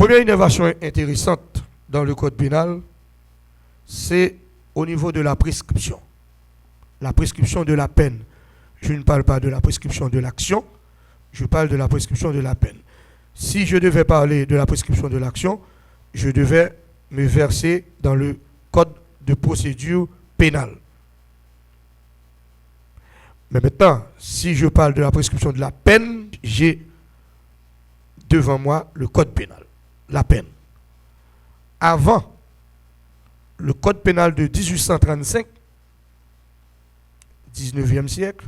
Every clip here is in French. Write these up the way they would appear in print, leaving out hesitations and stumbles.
Première innovation intéressante dans le code pénal, c'est au niveau de la prescription. La prescription de la peine. Je ne parle pas de la prescription de l'action, je parle de la prescription de la peine. Si je devais parler de la prescription de l'action, je devais me verser dans le code de procédure pénale. Mais maintenant, si je parle de la prescription de la peine, j'ai devant moi le code pénal, la peine. Avant le code pénal de 1835, 19e siècle,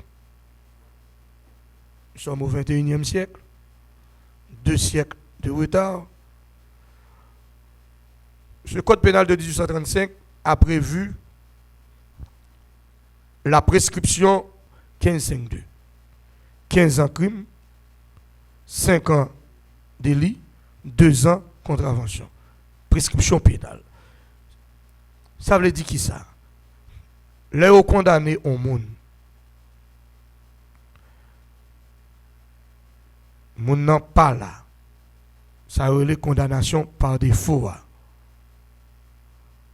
nous sommes au 21e siècle, 2 siècles de retard. Ce code pénal de 1835 a prévu la prescription 1552. 15 ans crime, 5 ans délit, 2 ans contravention. Prescription pénale. Ça veut dire qui ça? Les hauts condamnés au monde. Moun nan pas là. Ça veut dire condamnation par défaut.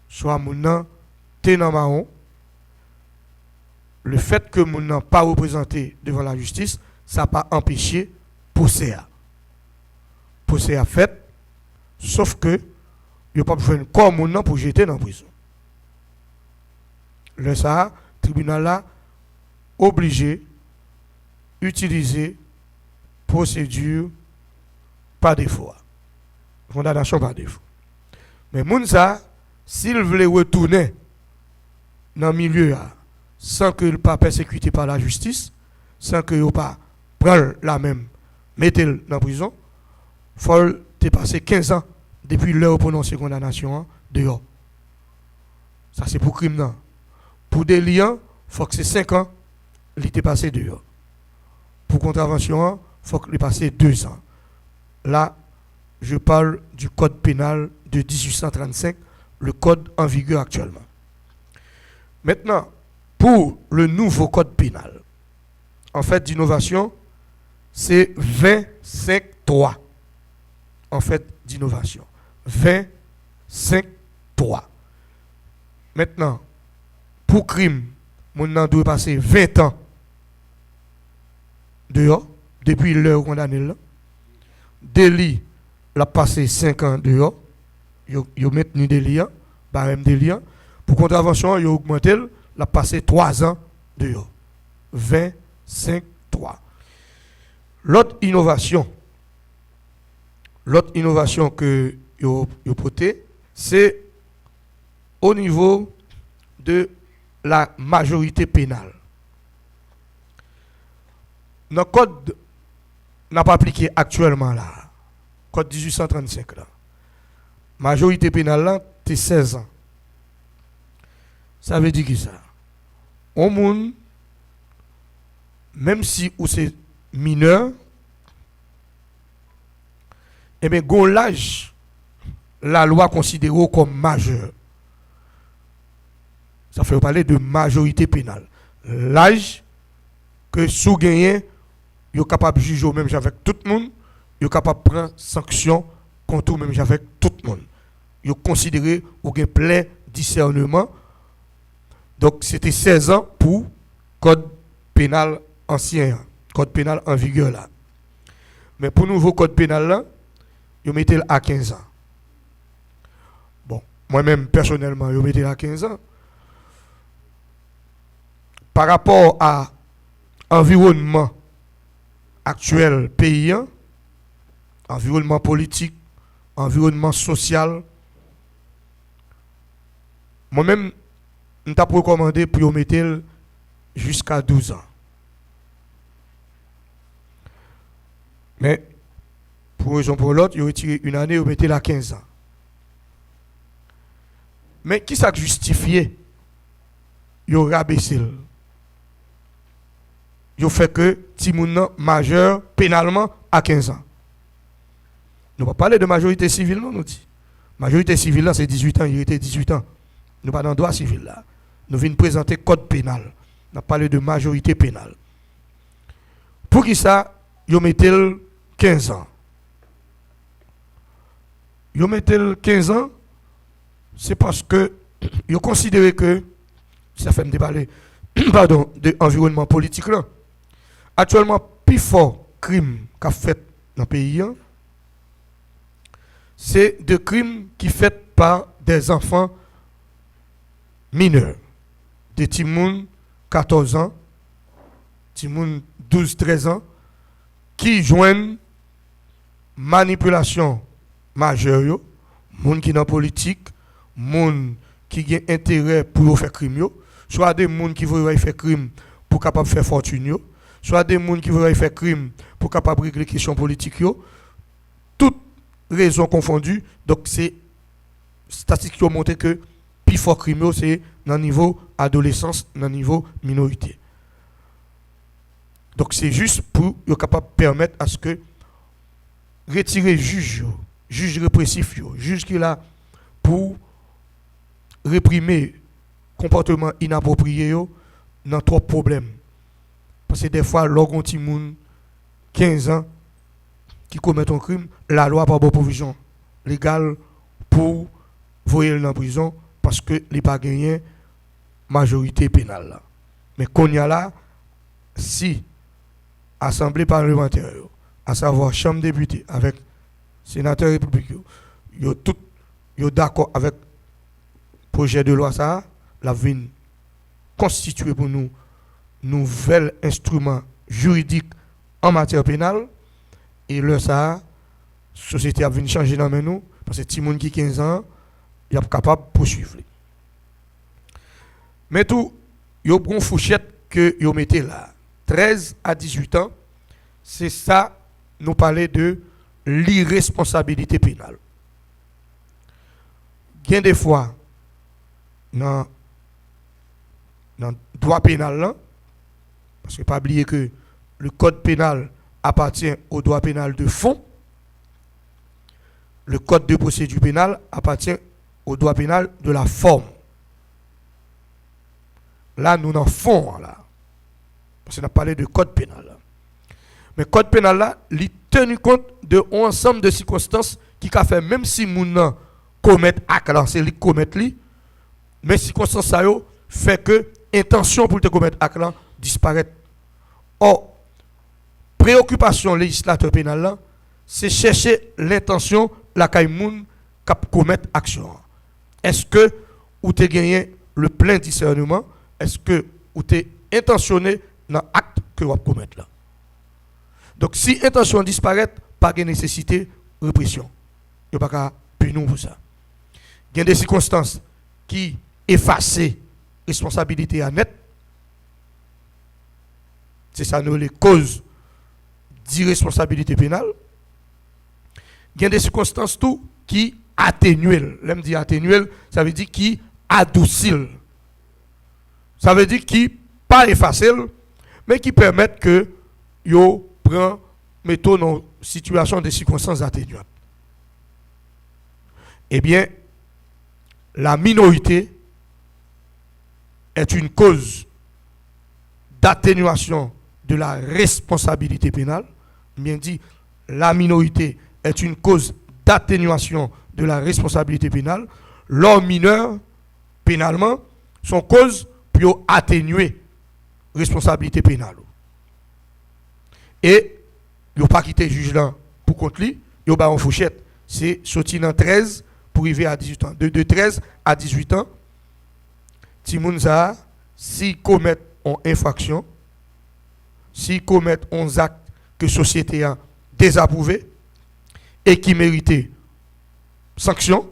Soit moun nan te nan marron. Le fait que moun nan pas représenté devant la justice, ça n'a pas empêché procès. Procès a fait, sauf que il n'y a pas besoin de corps moun nan pour jeter dans la prison. Le ça, tribunal là obligé utiliser procédure par défaut. Condamnation par défaut. Mais moun ça, s'il voulait retourner dans le milieu sans que le pas persécuté par la justice, sans que le pas prendre la même, mettez-le dans la prison, il faut passer 15 ans depuis l'heure prononcée condamnation dehors. Ça c'est pour crime non. Pour délit, il faut que c'est 5 ans, il était passé dehors. Pour contravention, il faut qu'il passe 2 ans. Là, je parle du code pénal de 1835, le code en vigueur actuellement. Maintenant, pour le nouveau code pénal, en fait, d'innovation, c'est 25.3. En fait, d'innovation. 25.3. Maintenant, pour crime, on doit passer 20 ans dehors, depuis l'heure condamné là. Délit, l'a passé 5 ans dehors. Yo maintenu délit, barème délit. Pour contravention, yo augmenté, l'a passé 3 ans dehors. 25.3. L'autre innovation que yo porté, c'est au niveau de la majorité pénale. Notre code n'a pas appliqué actuellement là. Code 1835 là. Majorité pénale là, c'est 16 ans. Ça veut dire qui ça? Au monde, même si ou c'est mineur, eh bien, gon l'âge, la loi considère comme majeur. Ça fait parler de majorité pénale. L'âge que sous gagné, il est capable de juger même avec tout le monde, il est capable de prendre sanction contre même avec tout le monde. Il est considéré ou gain plein discernement. Donc c'était 16 ans pour code pénal ancien, code pénal en vigueur là. Mais pour le nouveau code pénal là, il mettait à 15 ans. Bon, moi-même personnellement, il mettait à 15 ans. Par rapport à l'environnement actuel paysan, environnement politique, environnement social, moi-même, je t'ai recommandé pour mettre jusqu'à 12 ans. Mais, pour une raison pour l'autre, il a retiré une année, il mettait à 15 ans. Mais qui ça justifié? Il a rabaissé. Il fait que Timoun majeur pénalement à 15 ans. Nous ne pas parler de majorité civile, non, nous dit. Majorité civile, là, c'est 18 ans, il était 18 ans. Nous pas dans le droit civil, là. Nous venons présenter code pénal. Nous parlé de majorité pénale. Pour qui ça, il mettait 15 ans. Ils mettaient 15 ans, c'est parce que ils considéraient que, ça fait me déballer, pardon, de l'environnement politique là. Actuellement, plus fort crime qu'a fait dans le pays, c'est des crimes qui sont faits par des enfants mineurs, des petits 14 ans, petits 12-13 ans, qui joignent manipulation majeure, moun qui dans politique, moun qui ont intérêt pour faire crime, soit des moun qui veulent faire crime pour capable faire fortune, soit des moun qui veulent faire crime pour capable régler questions politiques, toutes raisons confondues. Donc c'est statistiques qui ont montré que plus fort crime c'est dans le niveau adolescence, dans le niveau minorité. Donc c'est juste pour être capable de permettre à ce que retirer juge répressif, juge qui est là pour réprimer comportement inapproprié dans trois problèmes. Parce que des fois, lorsqu'on a 15 ans qui commet un crime, la loi n'a pas de provision légale pour voyer dans la prison parce qu'il n'a pas gagné majorité pénale. Là. Mais qu'on y a là, si Assemblée parlementaire, à savoir Chambre des députés, avec sénateurs républicains, ils sont d'accord avec le projet de loi, ça, la VIN constitué pour nous nouvel instrument juridique en matière pénale. Et là, ça, la société a venu changer dans nous, parce que tout le monde qui a 15 ans, il est capable de poursuivre. Mais tout, il y a une fourchette que vous mettez là. 13 à 18 ans, c'est ça, nous parler de l'irresponsabilité pénale. Bien des fois, dans le droit pénal, là, parce que pas oublier que le code pénal appartient au droit pénal de fond, le code de procédure pénale appartient au droit pénal de la forme. Là, nous en fond, là. Parce qu'on a parlé de code pénal. Là. Mais code pénal, là, il tenu compte de un ensemble de circonstances qui a fait, même si moun commet acte, c'est lui qui commet lui, mais circonstances ça fait que intention pour te commettre acte là disparaît. Or, préoccupation législateur pénal là, c'est chercher l'intention la kay moun qui commettre action. Est-ce que ou te gagné le plein discernement? Est-ce que ou te intentionné dans l'acte que vous commettre là? Donc si intention disparaît, pas de nécessité de répression. Il n'y a pas de punir pour ça. Il y a des circonstances qui effacent responsabilité à net. C'est ça nous les causes d'irresponsabilité pénale. Il y a des circonstances tout qui atténuent. L'aime dire atténuer, ça veut dire qui adoucit. Ça veut dire qui pas effacer, mais qui permettent que yo prend mettons dans situation de circonstances atténuantes. Eh bien, la minorité est une cause d'atténuation de la responsabilité pénale. Bien dit, la minorité est une cause d'atténuation de la responsabilité pénale. L'homme mineur, pénalement, sont cause pour atténuer la responsabilité pénale. Et il n'y a pas quitté le juge là pour contre lui, il y a une fourchette. C'est sorti dans 13 pour arriver à 18 ans. De 13 à 18 ans, Timounza, s'ils commettent une infraction, s'ils commettent un acte que la société a désapprouvé et qui méritait sanction,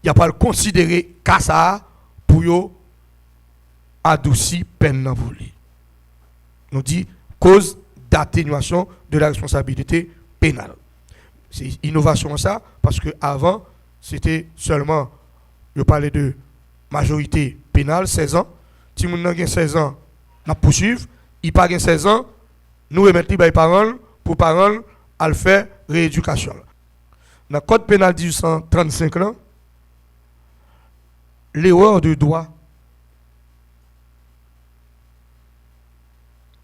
il n'y a pas le considérer qu'à ça pour adoucir peine pour lui. Nous dit cause d'atténuation de la responsabilité pénale. C'est innovation ça, parce que avant c'était seulement, je parlais de majorité pénale, 16 ans. Si moun nan gen 16 ans, n'a poursuivre, il pas gen 16 ans, nous remettre li bay parole pour parole à le faire rééducation. Dans le code pénal 1835 là, l'erreur de droit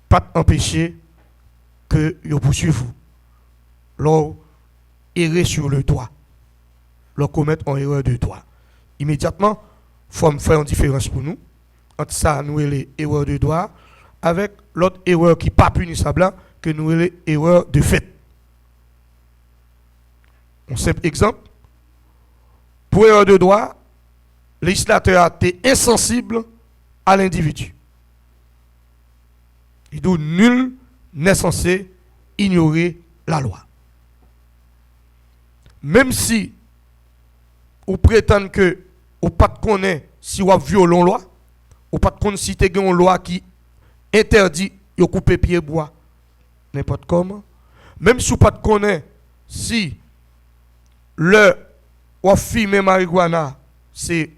pas empêcher que vous poursuivez vous. L'on errer sur le droit. leur commettre une erreur de droit. Immédiatement, il faut faire une différence pour nous entre ça, nous et les erreurs de droit, avec l'autre erreur qui n'est pas punissable, que nous et les erreurs de fait. Un simple exemple. Pour erreur de droit, le législateur a été insensible à l'individu. Il dit nul n'est censé ignorer la loi. Même si on prétend que on pas connaît si on viole la loi, on pas connaît si tu as une loi qui interdit de couper pied bois n'importe comment, même si on pas connaît si le ou fumer marijuana c'est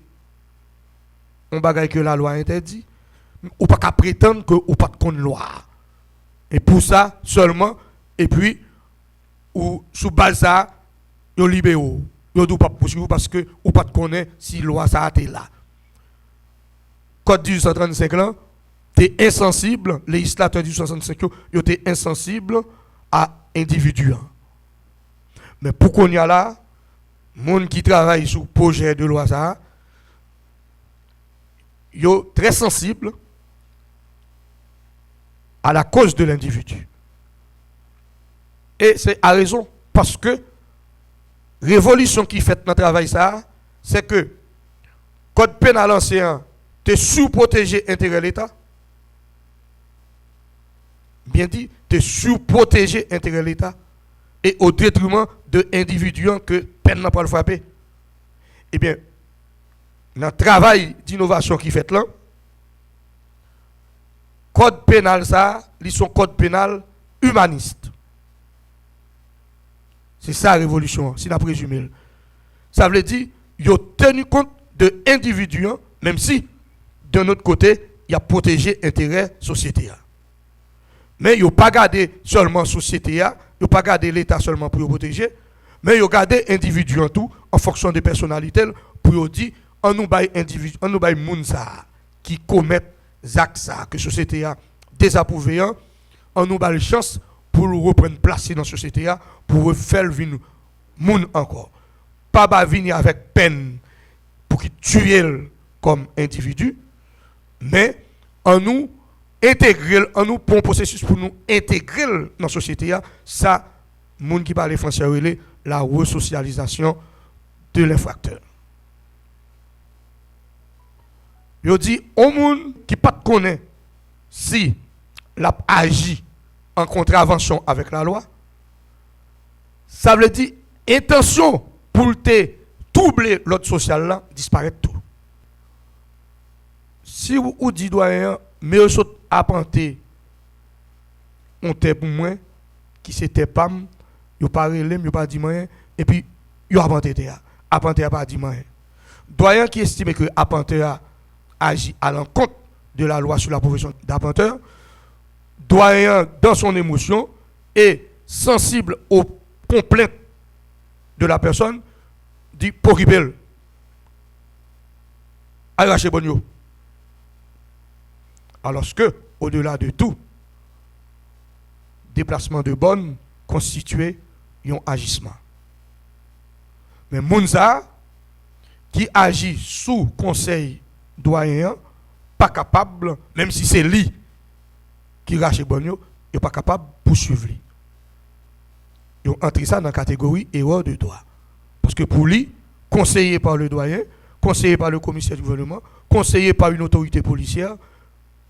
un bagage que la loi interdit, ou pas qu'à prétendre que ou pas connaît loi. Et pour ça seulement et puis ou sous base ça yo libéraux. Yo dou pas poursuivre parce que ou pas connaît si loi ça a été là. Code 1835 là, t'es insensible, législateur du 65 yo t'es insensible à individu. Mais pour qu'on y a là, monde qui travaille sur projet de loi ça, yo très sensible à la cause de l'individu. Et c'est à raison parce que révolution qui fait dans le travail ça, c'est que code pénal ancien te sous-protéger intérêt de l'État. Bien dit, te sous-protéger intérêt de l'État et au détriment de individus que peine n'a pas le frapper. Eh bien, dans le travail d'innovation qui fait là, code pénal ça, ils sont code pénal humaniste. C'est ça la révolution, si on a présumé. Ça veut dire qu'ils ont tenu compte de l'individu, même si, d'un autre côté, il a protégé l'intérêt de la société. Mais ils n'ont pas gardé seulement la société, ils n'ont pas gardé l'État seulement pour le protéger, mais ils ont gardé l'individu en tout, en fonction des personnalités, pour dire, on nous baille individu, on nous baille moun ça, qui commettent des actes ça, que la société a désapprouvé, on nous baille chance pour le reprendre place dans la société, pour faire venir moun encore. Pas venir avec peine pour qu'il tue comme individu, mais en nous intégrer, en nous pour un processus pour nous intégrer dans la société, ça, moun qui parle français, la resocialisation de l'infracteur. Yo dit, on moun qui pas connaît si l'a agi en contravention avec la loi, ça veut dire intention pour te troubler l'ordre social là disparaît tout. Si vous dites doyen mais vous saute apprenti on t'est pour moi qui c'était pam, yo pas relé, yo pas dit rien et puis yo apprenti a pas dit rien. Doyen qui estime que apprenti a agi à l'encontre de la loi sur la profession d'apprenti, doyen dans son émotion et sensible aux complaintes de la personne dit pour ribelle arracher bonio. Alors que au-delà de tout, déplacement de bonne constituait un agissement. Mais Mounza qui agit sous conseil doyen pas capable, même si c'est lui qui rache bonio, il n'est pas capable de poursuivre lui. Ils ont entré ça dans la catégorie erreur de droit. Parce que pour lui, conseillé par le doyen, conseillé par le commissaire du gouvernement, conseillé par une autorité policière,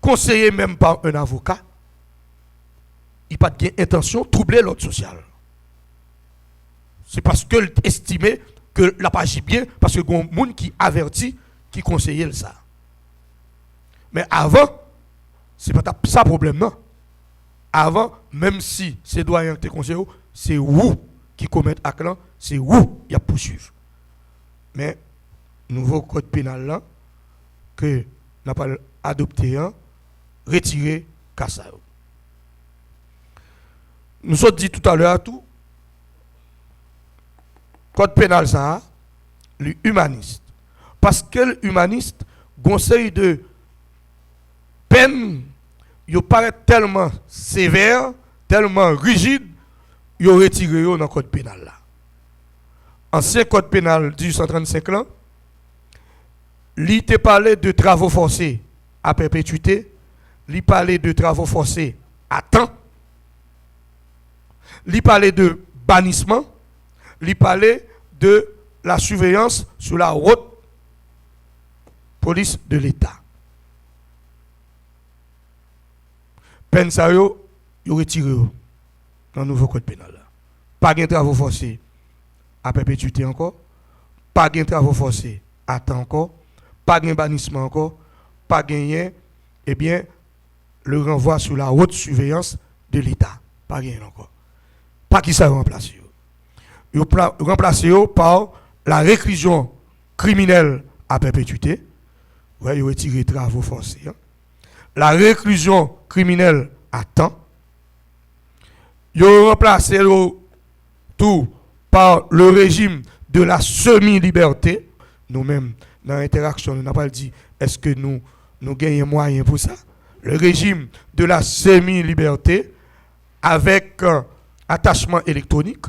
conseillé même par un avocat, il n'a pas d'intention de troubler l'ordre social. C'est parce qu'il estimait que la pas agi bien, parce que il y a un monde qui avertit, qui conseillait ça. Mais avant, ce n'est pas ça le problème, non. Avant, même si c'est doyen qui te conseille, c'est vous qui commettez acte là, c'est vous qui a poursuivre. Mais nouveau code pénal là que n'a pas adopté retirer Kassa. Nous avons dit tout à l'heure tout code pénal ça l'humaniste parce que l'humaniste conseil de peine il paraît tellement sévère, tellement rigide, il retiré dans le code pénal là. ancien code pénal 1835 là, il te parlait de travaux forcés à perpétuité, il parlait de travaux forcés à temps, il parlait de bannissement, il parlait de la surveillance sur la route police de l'État. Peine ça yo retiré dans le nouveau code pénal. Pas de travaux forcés à perpétuité encore, pas de travaux forcés à temps encore, pas de bannissement encore, pas gagné, eh bien, le renvoi sur la haute surveillance de l'État. Pas gagné encore. Pas qui ça remplace. Ils remplacé par la réclusion criminelle à perpétuité. Ouais, ils ont retiré travaux forcés. Hein. La réclusion criminelle à temps. Ils ont remplacé tout par le régime de la semi-liberté. Nous-mêmes, dans l'interaction, nous n'avons pas dit est-ce que nous gagnons moyen pour ça. Le régime de la semi-liberté avec attachement électronique.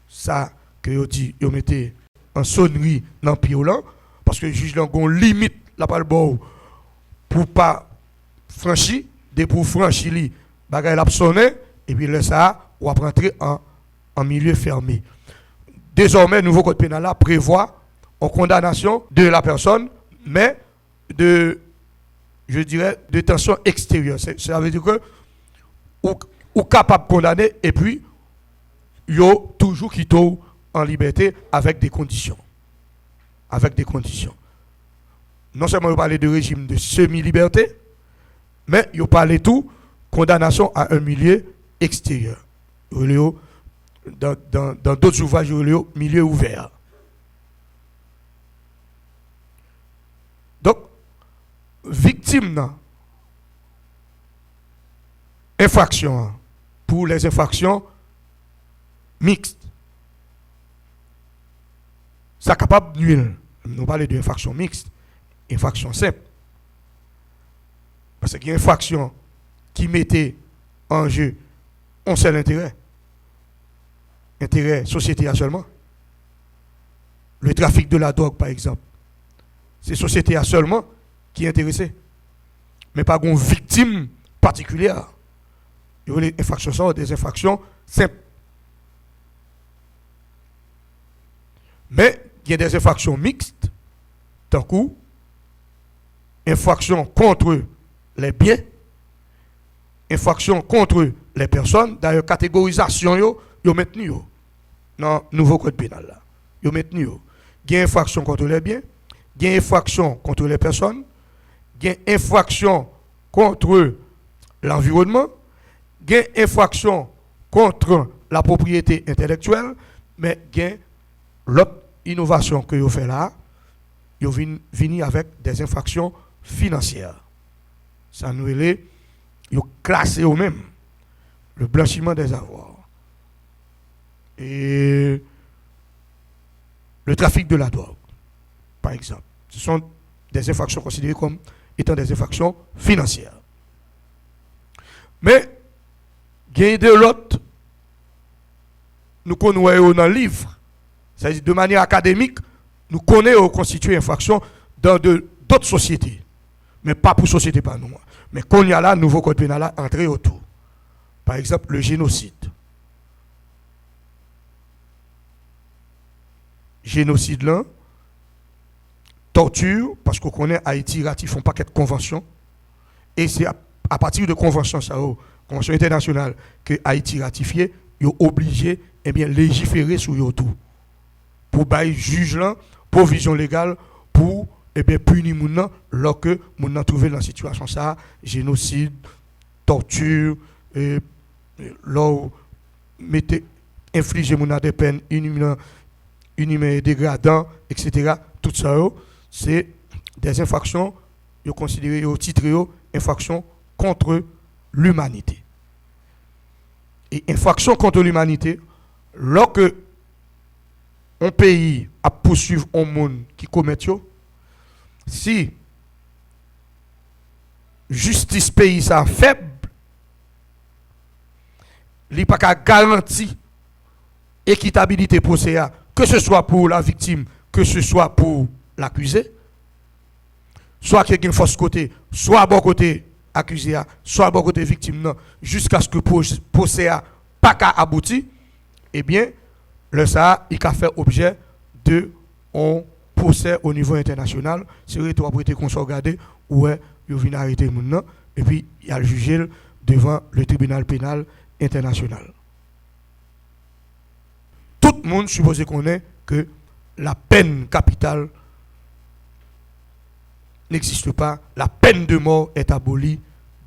Ça, que vous dit, vous mettez en sonnerie dans le piolant, parce que le juge a une limite la parole pour pas franchir, dès pour franchir, bagay la sonné, et puis là, ça, on va rentrer en milieu fermé. Désormais, le nouveau code pénal là prévoit en condamnation de la personne, mais de, je dirais, de tension extérieure. Ça veut dire que ou capable de condamner, et puis, yo toujours quitté en liberté avec des conditions. Avec des conditions. Non seulement vous parlez de régime de semi-liberté, mais vous parlez tout condamnation à un milieu extérieur. Dans d'autres ouvrages, milieu ouvert. Donc, victime, infraction, pour les infractions mixtes, ça capable de nuire. Nous parlons d'infraction mixte, infraction simple. Parce qu'il y a une infraction qui mettait en jeu un seul intérêt. Intérêt société seulement. Le trafic de la drogue, par exemple. C'est société seulement qui est intéressée. Mais pas une victime particulière. Il y a des infractions sont des infractions simples. Mais il y a des infractions mixtes, tant que infractions contre les biens, infractions contre les personnes. D'ailleurs, catégorisation, yo maintenu dans le nouveau code pénal. Là. Yo maintenu. Il y a infraction contre les biens, il y a infraction contre les personnes, il y a infraction contre l'environnement, il y a infraction contre la propriété intellectuelle, mais il y a l'autre innovation que vous faites là, vous venez avec des infractions financières. Ça nous est classé au même le blanchiment des avoirs et le trafic de la drogue, par exemple. Ce sont des infractions considérées comme étant des infractions financières. Mais il y a de l'autre, nous connaissons dans le livre. C'est-à-dire de manière académique, nous connaissons constituer infraction dans d'autres sociétés. Mais pas pour société par nous. Mais quand il y a là, nouveau code pénal a entré autour. Par exemple, le génocide. Génocide là, torture, parce qu'on connaît Haïti ratifie un paquet de conventions. Et c'est à partir de conventions, convention internationale, que Haïti ratifié, ils sont obligés de légiférer sur eux tout. Pour bailler juge là, provision légale pour punir les gens lorsque les gens trouvé dans la situation ça, génocide, torture, infliger des peines inhumaines et dégradantes, etc. Tout ça, c'est des infractions considérées au titre infractions contre l'humanité. Et infraction contre l'humanité, lorsque un pays a poursuivre un monde qui commet si justice pays ça faible, il n'y a pas qu'à garantir équitabilité procès que ce soit pour la victime, que ce soit pour l'accusé, soit qu'il y ait une fausse côté, soit à bon côté accusé, soit à bon côté victime, non, jusqu'à ce que le procès n'a pas qu'à aboutir, eh bien, le ça, il a fait objet de un procès au niveau international. C'est vrai, tu vas prêter qu'on soit regardé, ouais, il vient arrêter maintenant, et puis il y a le jugé devant le tribunal pénal international. Tout le monde suppose qu'on ait que la peine capitale n'existe pas, la peine de mort est abolie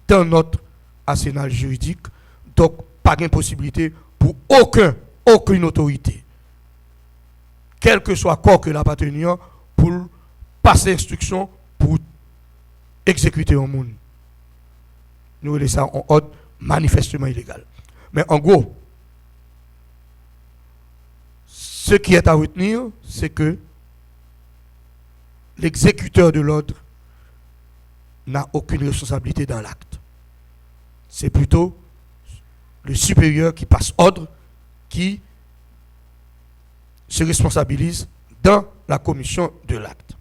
dans notre arsenal juridique. Donc, pas de possibilité pour aucune autorité, quel que soit corps que l'appartenait, pour passer instruction pour exécuter un monde. Nous laissons ça en ordre manifestement illégal. Mais en gros, ce qui est à retenir, c'est que l'exécuteur de l'ordre n'a aucune responsabilité dans l'acte. C'est plutôt le supérieur qui passe ordre, qui se responsabilise dans la commission de l'acte.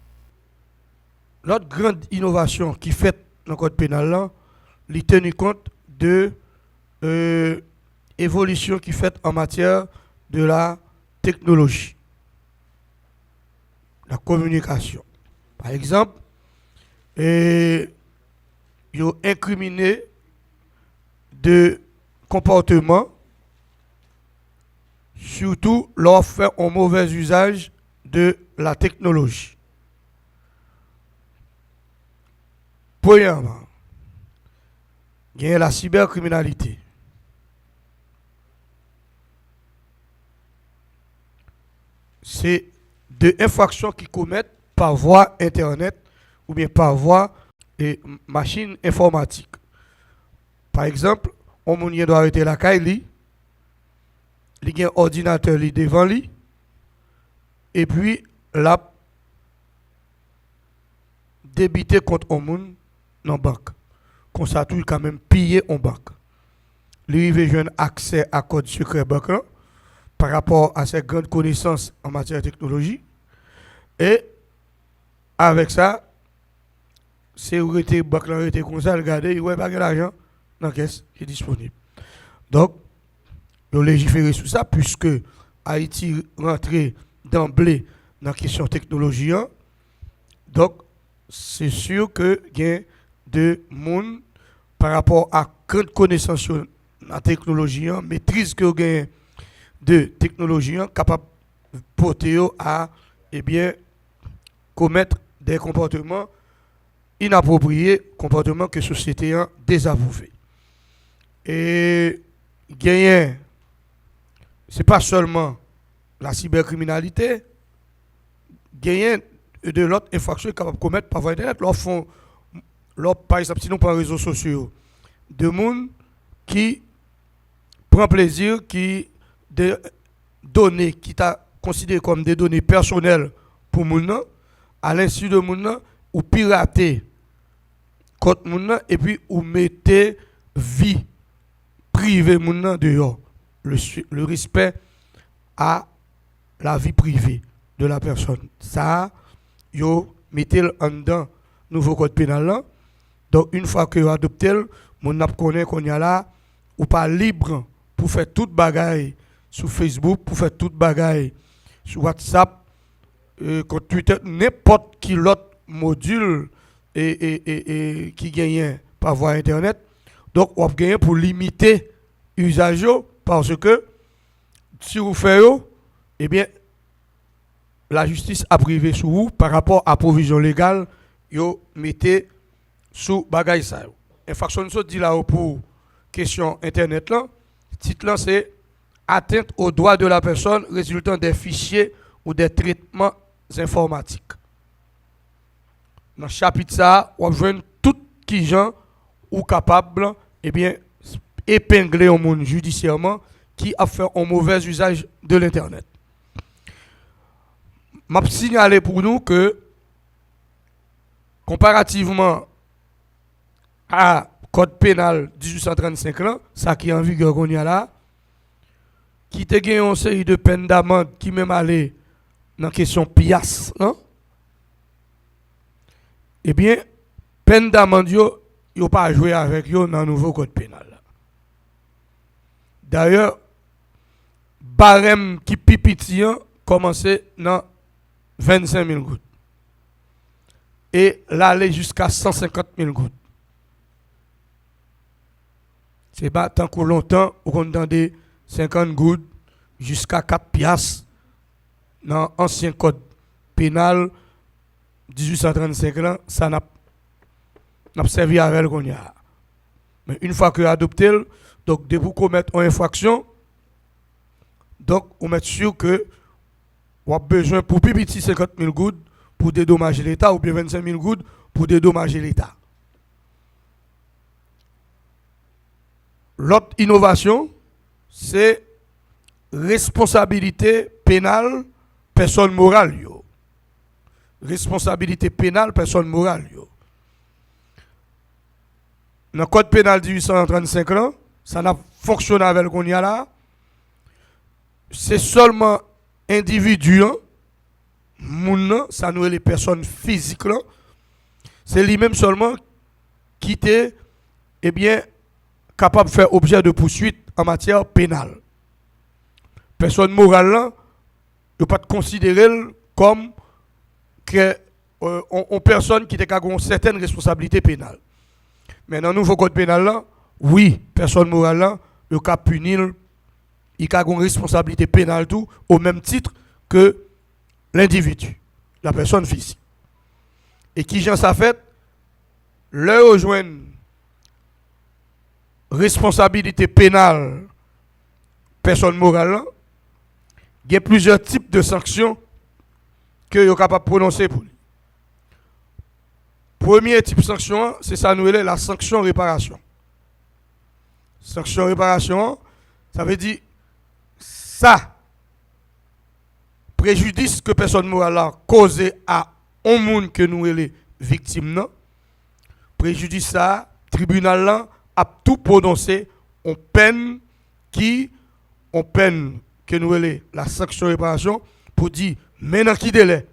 L'autre grande innovation qui fait dans le code pénal, il tenu compte de l'évolution qui fait en matière de la technologie, la communication. Par exemple, ils ont incriminé de comportements, surtout lorsqu'on fait un mauvais usage de la technologie. Premièrement, il y a la cybercriminalité. C'est des infractions qui commettent par voie Internet ou bien par voie machine informatique. Par exemple, on doit arrêter la caille, il y a un ordinateur devant lui, et puis la débité contre un monde dans la banque. Comme ça, tout quand même pillé en banque. Lui, il veut un accès à code secret banque par rapport à ses grandes connaissances en matière de technologie. Et avec ça, c'est où était banque là, était comme ça, regardez, il n'y a pas l'argent dans la caisse qui est disponible. Donc, il a légiféré sur ça, puisque Haïti rentré d'emblée dans la question technologie. Donc, c'est sûr que il y a de monde par rapport à grande connaissance sur la technologie, maîtrise que gain de technologie, capable de porter à commettre des comportements inappropriés, comportements que la société a désapprouvés. Et gagner, ce n'est pas seulement la cybercriminalité, gagner de l'autre infraction capable de commettre par voie Internet. Par exemple, si nous prenons les réseaux sociaux, de monde qui prend plaisir, qui des données qui t'a considéré comme des données personnelles pour moun, à l'insu de moun, ou pirater contre moun, et puis ou mettez vie privée moun dehors. Le respect à la vie privée de la personne. Ça, yo mettez en dedans nouveau code pénal là. Donc une fois que vous adoptez, mon n'a connaît qu'on y a là ou pas libre pour faire toute bagaille sur Facebook, pour faire toute bagaille sur WhatsApp, contre Twitter, n'importe qui l'autre module et qui gagne par voie Internet. Donc on va gagner pour limiter l'usage parce que si vous faites, eh bien, la justice a privé sur vous par rapport à provision légale, vous mettez sous bagaille ça. Infraction nous dit là pour question Internet là, titre là c'est atteinte aux droits de la personne résultant des fichiers ou des traitements informatiques. Dans le chapitre ça, on voit tout qui gens ou capable épingler au monde judiciairement qui a fait un mauvais usage de l'internet. M'a signalé pour nous que comparativement à code pénal 1835 là, ça qui est en vigueur qu'on y a là, qui te gagne une série de peines d'amende qui même allait dans la question piastre, non? Eh bien, peine d'amende, yo pas joué avec yo dans le nouveau code pénal. D'ailleurs, barème qui pipiti commençait dans 25 000 gouttes. Et l'aller jusqu'à 150 000 gouttes. C'est pas tant que longtemps, on entendait 50 gouttes jusqu'à 4 piastres dans l'ancien code pénal 1835 là, ça n'a servi à rien qu'on y a. Mais une fois que adopté, donc dès vous commettre une infraction, donc on met sûr que on a besoin pour petit 50 000 gouttes pour dédommager l'État ou bien 25 000 gouttes pour dédommager l'État. L'autre innovation, c'est responsabilité pénale personne morale. Responsabilité pénale personne morale. Dans le code pénal 1835, là, ça n'a fonctionné avec ce qu'on y a là. C'est seulement individu, moun, ça nous est les personnes physiques là. C'est lui-même seulement qui était capable de faire objet de poursuite en matière pénale. Personne morale là, ne pas considérer comme que on personne qui a une certaine responsabilité pénale. Mais dans le nouveau code pénal là, oui, personne morale là, il a punir, il a une responsabilité pénale tout au même titre que l'individu, la personne physique. Et qui j'en ça fait, leur rejoindre responsabilité pénale personne morale là, il y a plusieurs types de sanctions que vous êtes capable de prononcer pour lui. Premier type de sanction, c'est ça nous la sanction réparation. Sanction réparation, ça veut dire ça, préjudice que personne morale a causé à un monde que nous les victimes, non? Préjudice ça, tribunal là a tout prononcé en peine que nous les la sanction réparation pour dire maintenant qui délai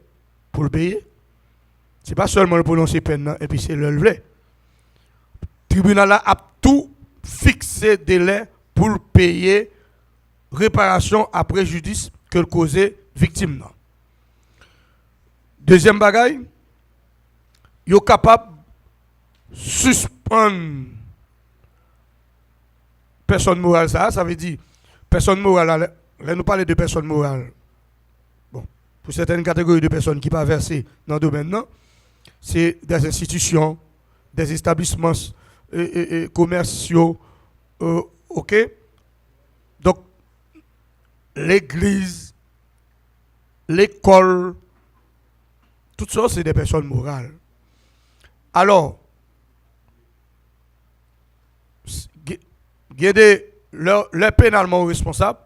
pour le payer. C'est pas seulement le prononcer peine et puis c'est le lever. Tribunal a tout fixé délai pour le payer réparation à préjudice que le causé victime. Deuxième bagaille, il est capable de suspendre personne morale ça veut dire personne morale là nous parler de personne morale. Bon, pour certaines catégories de personnes qui ne sont pas versées dans le domaine non, c'est des institutions, des établissements commerciaux, ok? Donc, l'église, l'école, tout ça, c'est des personnes morales. Alors, le pénalement responsable,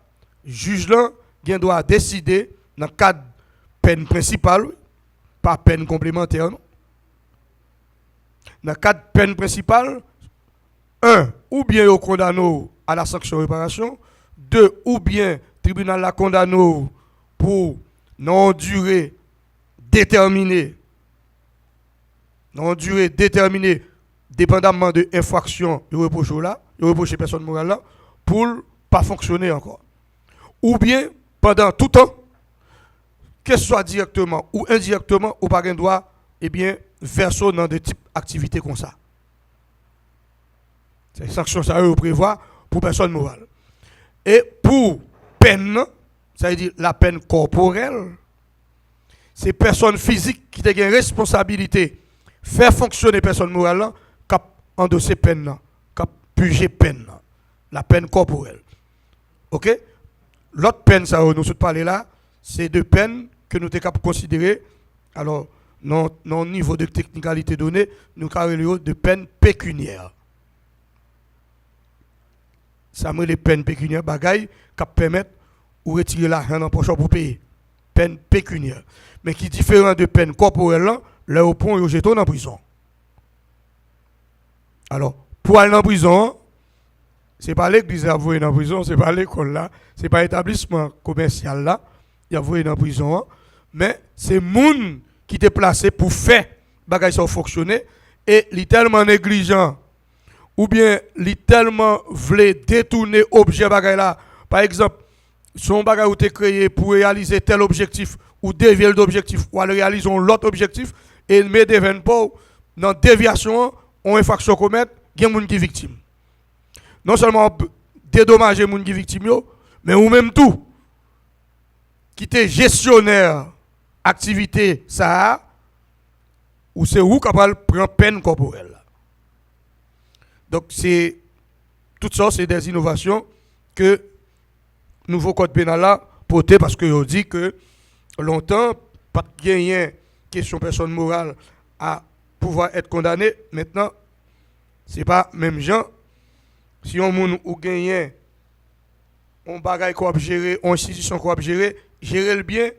juge là, doit décider dans le cadre de peine principale, pas peine complémentaire, non? Dans le cadre de peine principale, 1. Ou bien au condamné à la sanction réparation. 2. Ou bien tribunal la condamné pour non-durée déterminée. Non-durée déterminée, dépendamment de l'infraction, il reproche personne morale là, pour ne pas fonctionner encore. Ou bien, pendant tout temps, que ce soit directement ou indirectement, ou pas un droit, verser dans des types d'activités comme ça. C'est une sanction ça prévoit pour personne morale. Et pour peine, ça veut dire la peine corporelle, c'est personne physique qui a une responsabilité faire fonctionner personne morale qui a endossé peine, qui a purgé peine, la peine corporelle. OK? L'autre peine, ça nous sommes parlé là, c'est deux peines que nous sommes capables de considérer. Alors, non niveau de technicalité donnée, nous avons de peine pécuniaire. Ça me les peines pécuniaires, bagaille, qui permettent de retirer l'argent dans poche pour payer. Peine pécuniaire. Mais qui est différent de peine corporelle, là, au point, ils jettent en prison. Alors, pour aller en prison, ce n'est pas l'église qui a envoyé en prison, ce n'est pas l'école là, ce n'est pas l'établissement commercial là, il a envoyé en prison. mais c'est moun qui t'est placé pour faire bagay ça fonctionner et il tellement négligent ou bien il tellement voulait détourner objet bagay là. Par exemple, son bagay ou t'es créé pour réaliser tel objectif ou dévier l'objectif ou aller réaliser l'autre objectif et met des pas dans déviation ou infraction commettre, il y a des gens qui sont victimes. Non seulement dédommager les gens qui sont victimes, mais ou même tout, qui est gestionnaire activité ça, ou c'est où capable prendre peine corporelle. Donc c'est tout ça, c'est des innovations que le nouveau code pénal là porté parce que on dit que longtemps pas gagner question personne morale à pouvoir être condamné. Maintenant c'est pas même gens. Si on moun ou gagné on bagaille qu'on gérer, on institution qu'on gérer le bien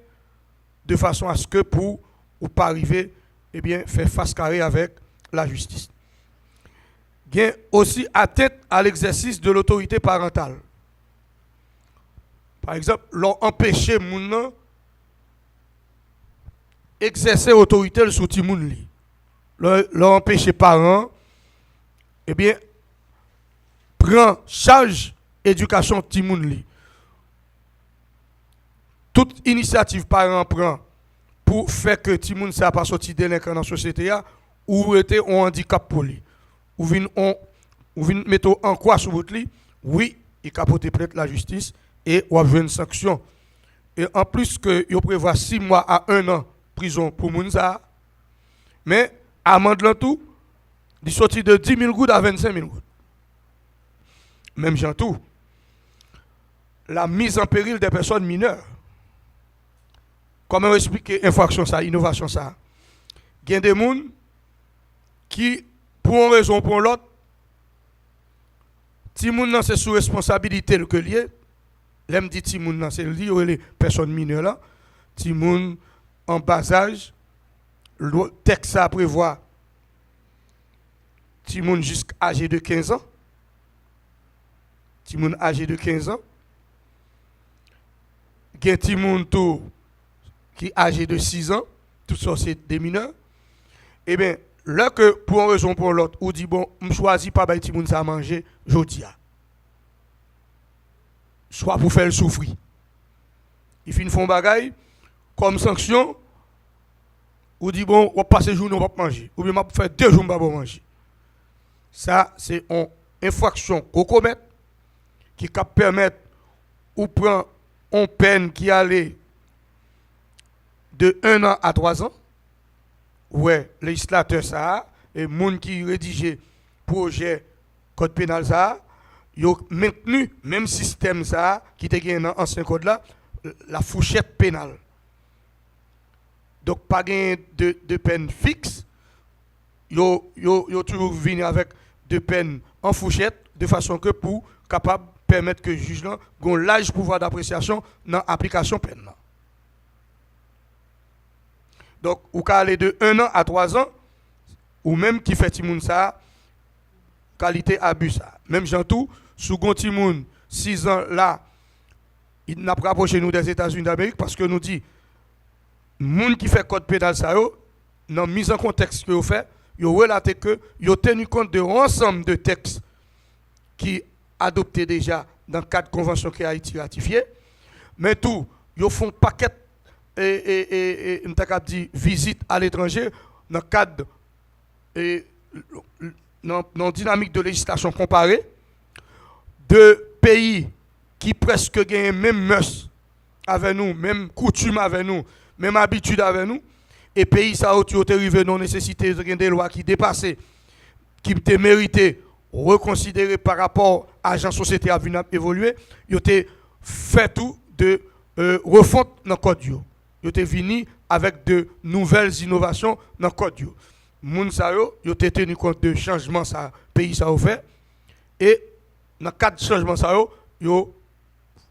de façon à ce que pour ou pas arriver eh bien faire face carré avec la justice. Gain aussi atteinte à l'exercice de l'autorité parentale. Par exemple, l'on empêcher moun exercer autorité sur ti moun li. L'on empêcher parents eh bien prend charge éducation ti moun li. Toute initiative parent prend pour faire que ti moun ça pas sorti délinquant dans la société ou était un handicap pour lui. Ou vin mettre en quoi sur votre lit, oui, il capote plainte la justice et ou avoir une sanction. Et en plus que il prévoit 6 mois à 1 an prison pour moun ça. Mais amende là tout, il sorti de 10 000 gouttes à 25 000 gouttes. Même gens tout. La mise en péril des personnes mineures. Comment expliquer infraction ça, innovation ça? Il y a des gens qui, pour une raison ou pour l'autre, si moun c'est sous responsabilité que lié, l'aime dit si moun c'est lié les personnes mineures là, si moun en bas âge, le texte ça prévoit si moun jusqu'à âgé de 15 ans. Si moun âgé de 15 ans, gen ti moun tout qui âgé de 6 ans, tout ça c'est des mineurs. Eh bien, là que pour une raison ou pour l'autre, ou dit bon, je choisis pas bay ti moun ça manger, jodi a. Soit pour faire le souffrir. Il fin font bagay comme sanction, ou dit bon, on passe journée on va pas manger, ou bien m'a faire 2 jours on va pas manger. Ça c'est une infraction qu'on commet qui peut permettre ou prend une peine qui allait de 1 an à 3 ans. Ouais, législateur ça et moun qui rédige projet code pénal ça, yo maintenu même système ça qui était gagné dans ancien code là, la fourchette pénale. Donc pas gain de peine fixe. Yo toujours venir avec de peine en fourchette de façon que pour capable permettre que le juge là gon large pouvoir d'appréciation dans l'application peine. Donc ou ka aller de 1 an à 3 ans ou même qui fait ti moun ça qualité abus ça. Même gens tout sous gon ti moun 6 ans là il n'a pas rapproché nous des États-Unis d'Amérique parce que nous dit moun qui fait code pénal ça yo dans mise en contexte que yo fait yo relaté que yo tenu compte de ensemble de textes qui adopté déjà dans le cadre de convention qui a été ratifiée, mais tout, ils font paquet et dit visite à l'étranger dans le cadre dans dynamique de législation comparée de pays qui presque gagnent même mœurs avec nous, même coutume avec nous, même habitude avec nous, et pays ça où tu es arrivé non nécessité de des lois qui dépassaient, qui te mérité reconsidérer par rapport à la société à évoluer, ils ont fait tout de refonte dans le code. Ils ont venu avec de nouvelles innovations dans le code. Moun sa yo, ils ont tenu compte de changements ça pays ça a fait et dans le cadre de changement ça ils ont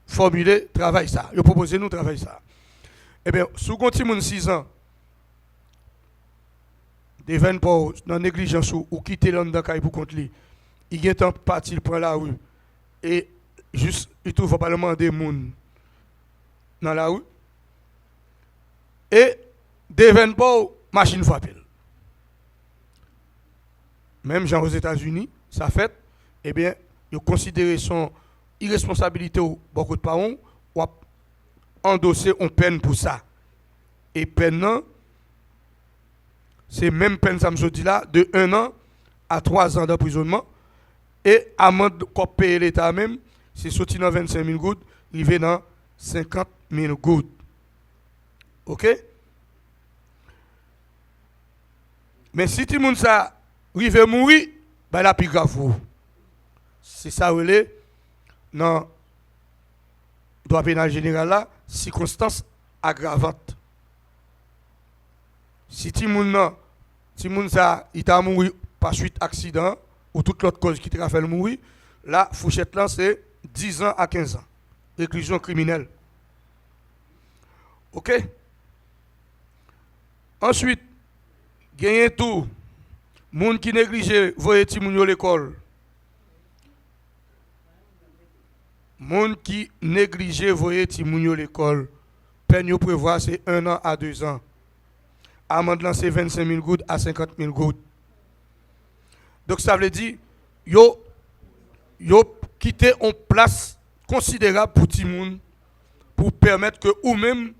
formulé travail ça, ils ont proposé nous travail ça. Eh bien, sous konti moun 6 ans devant pas dans négligence ou quitter l'homme dans pour compte li. Il y a un parti, il prend la rue. Et juste, il trouve pas le demander moun dans la rue. et devant pas machine frappée. Même gens aux États-Unis, ça fait, eh bien, ils considèrent son irresponsabilité ou beaucoup de parents, ou endosser une peine pour ça. Et peine, c'est même peine, ça me dit là, de 1 an à 3 ans d'emprisonnement. Et amende qu'on paye l'État même, c'est sorti dans 25 000 gouttes, il va dans 50 000 gouttes. OK? Mais si tout le monde ça arrive mourir, ben la plus grave. C'est ça relé dans le droit pénal général là, circonstance aggravante. Si tout le monde ça il t'a mouru par suite accident ou toute l'autre cause qui t'a fait mourir, la fourchette là c'est 10 ans à 15 ans. Réclusion criminelle. OK? Ensuite, gagner tout, moun qui néglige voyer ti moun yo l'école. Moun qui néglige voyer ti moun yo l'école. Peine yo prévoit c'est 1 an à 2 ans. Amende là c'est 25 000 gouttes à 50 000 gouttes. Donc ça veut dire yo quitter en place considérable pour ti moun pour permettre que ou même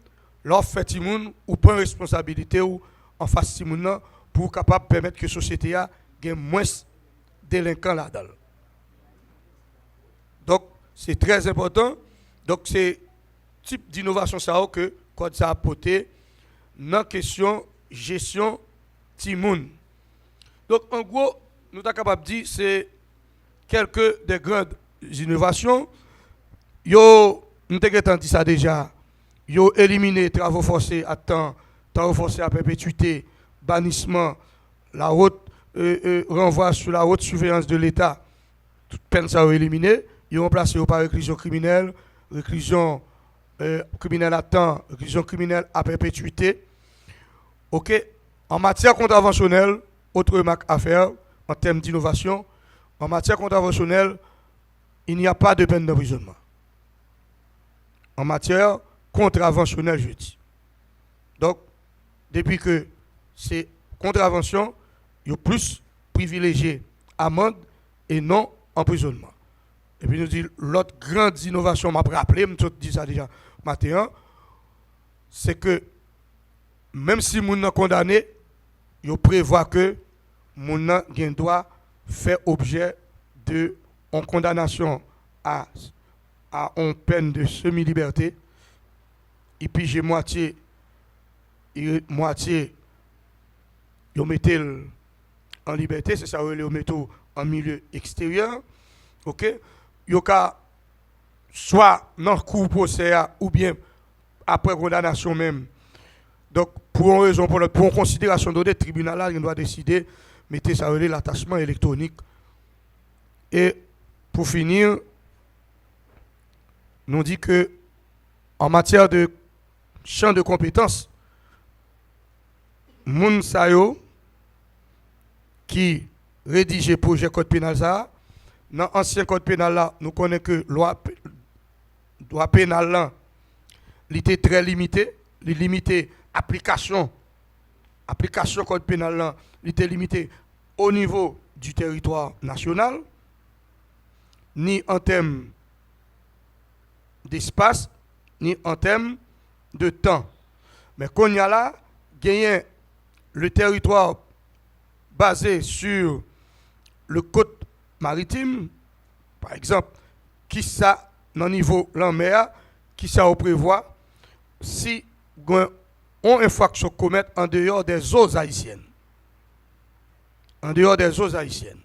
leur fait ti moun ou prend responsabilité ou en face ti moun pour capable permettre que la société a moins délinquants là-dedans. Donc c'est très important. Donc c'est type d'innovation ça que code ça a apporté dans la question gestion ti moun. Donc en gros nous sommes capables de dire c'est quelques des grandes innovations. Yo nous avons dit ça déjà. Yo éliminé travaux forcés à temps, travaux forcés à perpétuité, bannissement, la haute renvoi sur la haute surveillance de l'État. Toute peine ça a éliminé. Ils ont remplacé par réclusion criminelle, réclusion criminelle à temps, réclusion criminelle à perpétuité. OK. En matière contraventionnelle, autre remarque à faire en termes d'innovation, en matière contraventionnelle, il n'y a pas de peine d'emprisonnement. En matière contraventionnelle, je dis. Donc, depuis que c'est contravention, il y a plus privilégié amende et non emprisonnement. Et puis nous dit l'autre grande innovation, m'a rappelé, je dis ça déjà matin, c'est que même si moun est condamné, il prévoit que moun doit faire objet de en condamnation à une peine de semi-liberté. Et puis j'ai moitié, ils mettent en liberté, c'est ça, ils mettent en milieu extérieur. OK? Ils soit dans le cours procès ou bien après condamnation même. Donc, pour une raison, pour une considération donnée, le tribunal là, il doit décider, mettez ça l'attachement électronique. Et pour finir, nous dit que en matière de champ de compétences, moun sa yo qui rédige projet code pénal ça, dans l'ancien code pénal là, nous connaissons que loi pénale là, il était très limité, il limité application code pénal là, il était limité au niveau du territoire national, ni en termes d'espace, ni en termes de temps. Mais qu'on y a là, gagné le territoire basé sur le côte maritime, par exemple, qui ça, dans le niveau de la mer, qui ça au prévoit, si on infraction commettre en dehors des eaux haïtiennes. En dehors des eaux haïtiennes.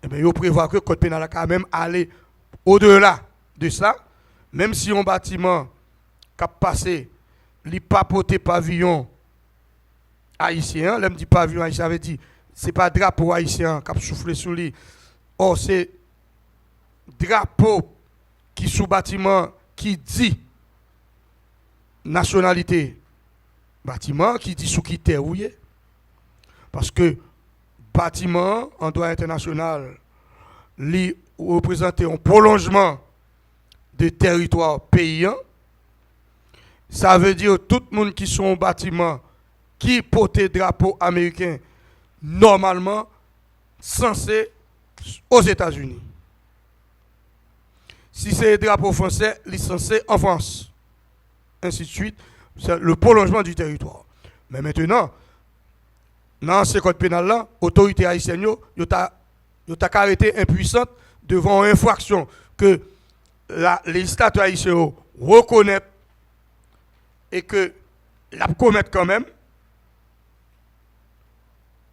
Eh bien, il prévoit que le code pénal a quand même aller au-delà de ça, même si un bâtiment qui a passé, il pas porté pavillon haïtien, l'homme dit pavillon haïtien, avait dit, c'est pas drapeau haïtien qui a soufflé sur lui. Or, c'est drapeau qui sous bâtiment qui dit nationalité. Bâtiment qui dit sous qui terre. Parce que bâtiment en droit international, lui représente un prolongement de territoire paysan. Ça veut dire tout le monde qui sont au bâtiment, qui porte drapeau américain, normalement, censé aux États-Unis. Si c'est le drapeau français, il est censé en France. Ainsi de suite. C'est le prolongement du territoire. Mais maintenant, dans ce code pénal-là, l'autorité haïtienne, il a arrêté impuissante devant une infraction que la législature haïtienne reconnaît et que la commettre quand même.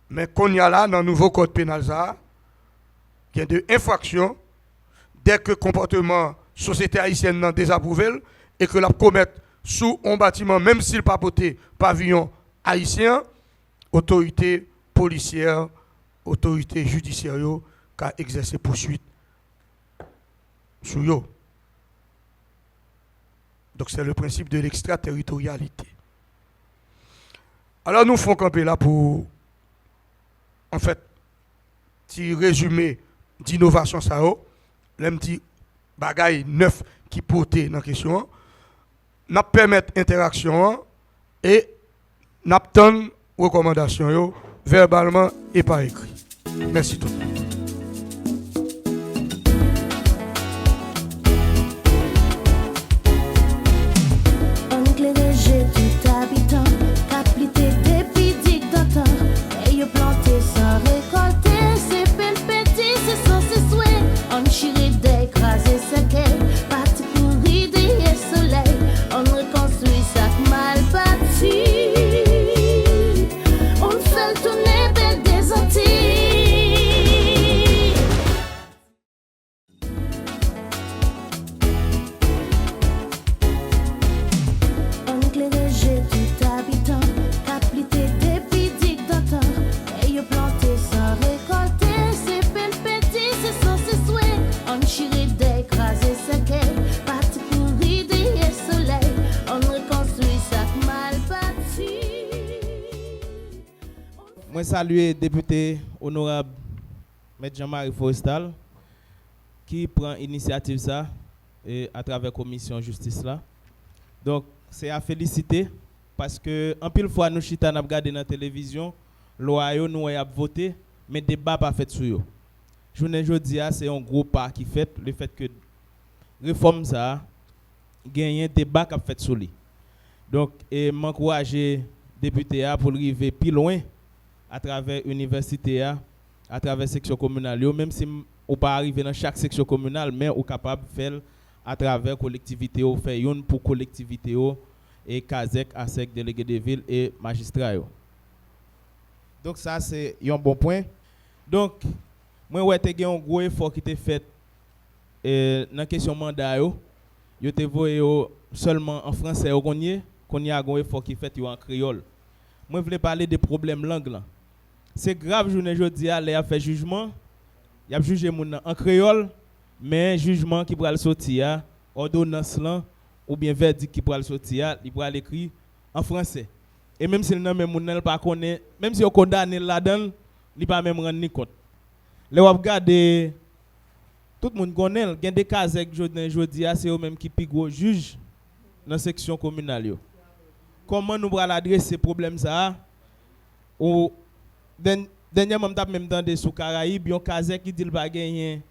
Mais qu'on y a là, dans le nouveau code pénal, il y a des infractions dès que le comportement société haïtienne n'a désapprouvé et que la commettre sous un bâtiment, même s'il pas porté pavillon haïtien, autorité policière, autorité judiciaire, qui a exercé poursuite sur eux. Donc c'est le principe de l'extraterritorialité. Alors nous faisons camper là pour, en fait, petit résumé d'innovation ça, les petits bagailles neufs qui portent dans la question, nous permettre interaction et nous obtenons recommandations verbalement et par écrit. Merci tout le monde. Moi saluer député honorable M. Jean-Marie Forestal qui prend initiative ça et à travers la commission justice là. Donc c'est à féliciter parce que en pile fois nous chita n'a regardé dans la télévision, loi yo nous a voté mais débat pas fait sur yo. Journée jodi a c'est un gros pas qui fait le fait que réforme ça gagner débat qui fait sur lui. Donc et m'encourager député a pour arriver plus loin à travers l'université, à travers la section communale, même si on ne peut pas arriver dans chaque section communale, mais on est capable de faire à travers la collectivité, faire une pour la collectivité, et CASEC, ASEC, délégué de ville et magistrat. Donc ça, c'est un bon point. Donc, moi, il y a un gros effort qui été fait dans la question mandat. Yo te voye seulement en français, qu'on y a un effort qui fait en créole. Moi, je voulais parler des problèmes langue là. C'est grave, je ne dis pas, il a fait jugement. Il a jugé en créole, mais jugement qui pourra le sortir, ordonnance là, ou bien verdict qui pourra le sortir, il pourra l'écrire en français. Et même si le nom ne pas connaît, même si on condamne là-dedans, il ne pas même rendre ni compte. Là, on regarde, tout le monde connaît, il y a des cas que je dis, c'est eux-mêmes qui piquent au juge dans la section communale. Comment nous allons adresser ces problèmes ça? Ou dernièrement même dans des sous Caraïbes, il y a un cas qui dit qu'il va gagner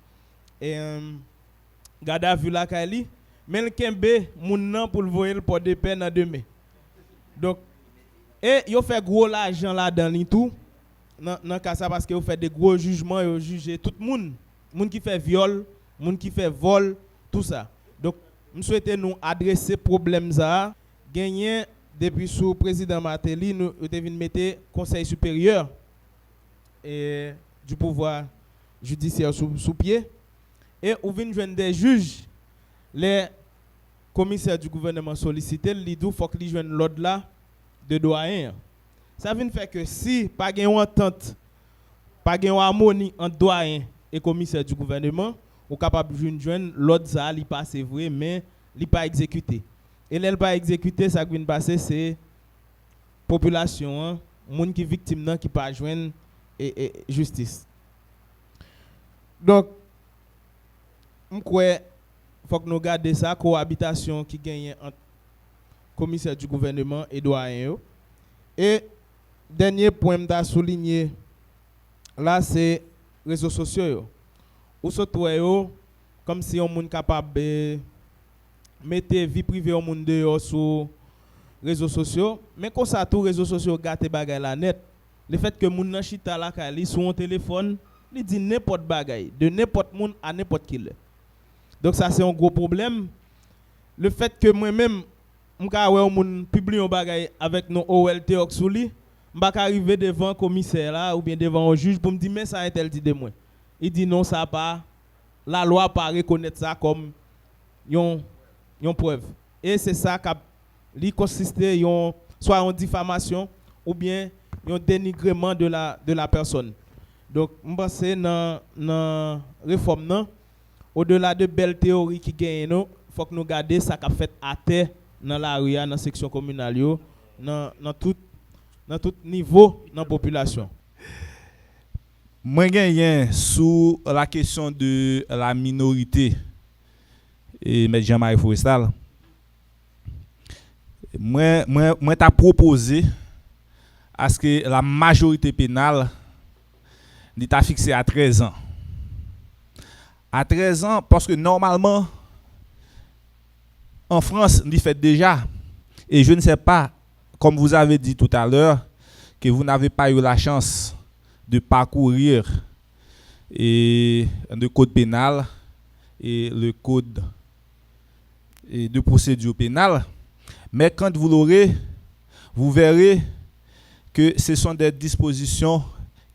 garde à vue la Kali, mais le Kembe mon nom pour le voyer pour des peines en demain. Donc et il fait gros l'argent là-dedans tout dans cas ça parce que fait des gros jugements et juger tout le monde qui fait viol, monde qui fait vol, tout ça. Donc nous souhaitons nous adresser problème ça gagner depuis sous le président Martelly, nous devons mettre conseil supérieur et du pouvoir judiciaire sous pied. Et nous venons joindre des juges, les commissaires du gouvernement sollicités, il dit faut qu'ils joignent l'ordre là de doyen. Ça vient faire que si pas une entente, pas une harmonie entre doyen et commissaire du gouvernement, ou capable de joindre l'ordre ça, il passe vrai, mais il pas exécuté. Et elle pas exécuter, ça qui vient passer c'est population, monde qui victime qui pas joindre et justice. Donc il faut que nous gardions ça cohabitation qui gagne entre commissaire du gouvernement et doyen. Et dernier point que je souligner là, c'est les réseaux sociaux. Ou se trouve comme si on est capable de mettre vie privée au monde dehors sur les réseaux sociaux. Mais quand ça, tous les réseaux sociaux gâtent bagay la net, le fait que moun nan chita la kali sur un téléphone, il dit n'importe bagay, de n'importe monde à n'importe qui. Donc ça c'est un gros problème. Le fait que moi-même m'ka wè moun publie un bagay avec nos OLT Oxouli, m'pa arriver devant un commissaire là ou bien devant un juge pour me dire mais ça est-elle dit de moi. Il dit non ça pas, la loi pas reconnaître ça comme yon preuve. Et c'est ça qui consiste soit en diffamation ou bien un dénigrement de la personne. Donc, je pense que dans la réforme, au-delà de belles théories qui gagnent, il faut que nous gardions ça qui a fait à terre dans la rue, dans la section communale, dans tout niveau de la population. Moi, je sur la question de la minorité et M. Jean-Marie Forestal. Moi, t'ai proposé à ce que la majorité pénale est fixée à 13 ans. À 13 ans, parce que normalement, en France, on fait déjà. Et je ne sais pas, comme vous avez dit tout à l'heure, que vous n'avez pas eu la chance de parcourir le code pénal et le code de procédure pénale. Mais quand vous l'aurez, vous verrez que ce sont des dispositions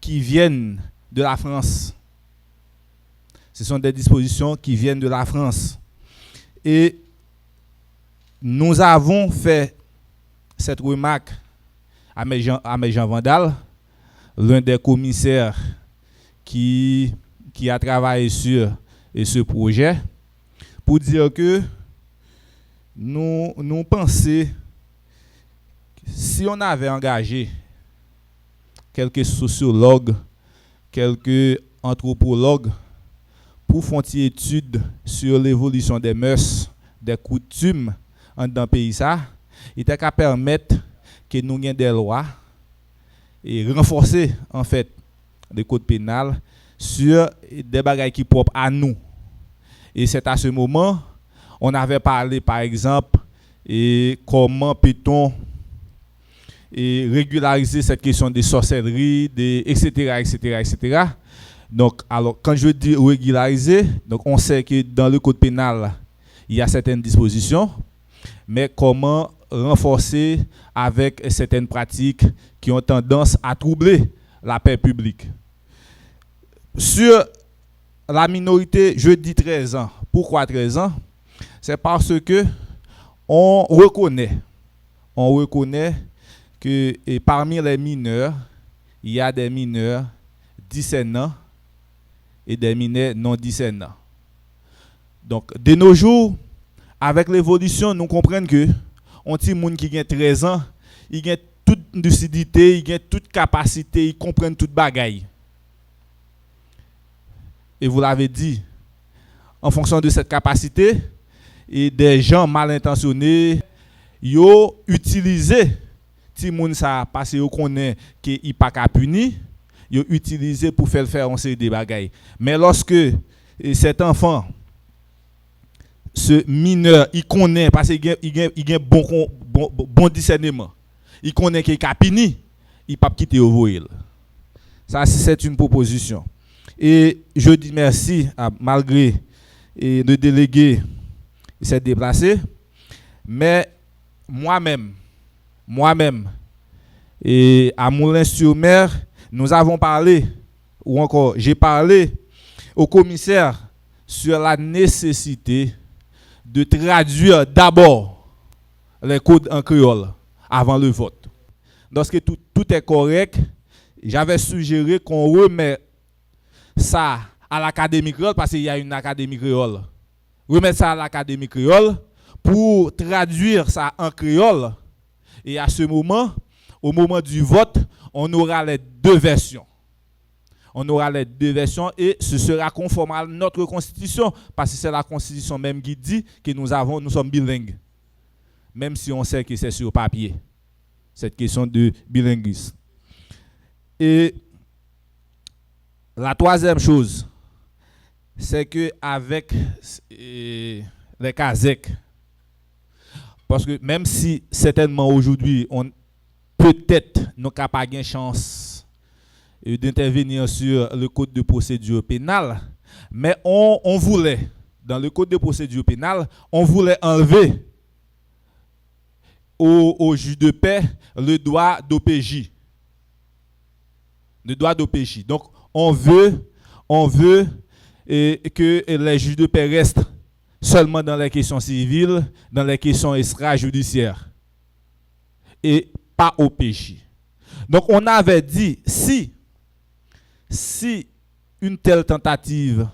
qui viennent de la France. Ce sont des dispositions qui viennent de la France. Et nous avons fait cette remarque à M. Jean Vandal, l'un des commissaires qui a travaillé sur ce projet, pour dire que nous pensons, si on avait engagé quelques sociologues, quelques anthropologues pour faire une étude sur l'évolution des mœurs, des coutumes dans le pays, il était qu'à permettre que nous ayons des lois et renforcer en fait le code pénal sur des bagages qui sont propres à nous. Et c'est à ce moment, on avait parlé par exemple et comment peut-on régulariser cette question de sorcellerie, etc. Donc, alors, quand je dis régulariser, donc on sait que dans le code pénal, il y a certaines dispositions, mais comment renforcer avec certaines pratiques qui ont tendance à troubler la paix publique. Sur la minorité, je dis 13 ans. Pourquoi 13 ans? C'est parce que on reconnaît que parmi les mineurs, il y a des mineurs 17 ans et des mineurs non 17 ans. Donc, de nos jours, avec l'évolution, nous comprenons que un petit monde qui a 13 ans, il a toute lucidité, il a toute capacité, il comprend toute bagaille. Et vous l'avez dit, en fonction de cette capacité, et des gens mal intentionnés, ils ont utilisé ti moun ça parce qu'ils connaissent qu'il pas qu'à punir, ils ont utilisé pour faire un série de bagailles. Mais lorsque cet enfant, ce mineur, il connaît parce qu'il a bon discernement, il connaît qu'il a puni, il pas quitter au voile. Ça c'est une proposition. Et je dis merci malgré le délégué s'est déplacé, mais moi-même, et à Moulins-sur-Mer, nous avons parlé, ou encore j'ai parlé au commissaire sur la nécessité de traduire d'abord les codes en créole avant le vote. Lorsque tout est correct, j'avais suggéré qu'on remette ça à l'Académie créole parce qu'il y a une Académie créole. Remettre ça à l'Académie créole pour traduire ça en créole. Et à ce moment, au moment du vote, on aura les deux versions. Et ce sera conforme à notre constitution parce que c'est la constitution même qui dit que nous sommes bilingues. même si on sait que c'est sur papier, cette question de bilinguisme. Et la troisième chose, c'est que avec les Kazakh, parce que même si certainement aujourd'hui, on peut-être n'a pas de chance d'intervenir sur le code de procédure pénale, mais on voulait, dans le code de procédure pénale, on voulait enlever au juge de paix le droit d'OPJ. Le droit d'OPJ. Donc, on veut que les juges de paix restent seulement dans les questions civiles, dans les questions extrajudiciaires, et pas OPJ. Donc, on avait dit, si une telle tentative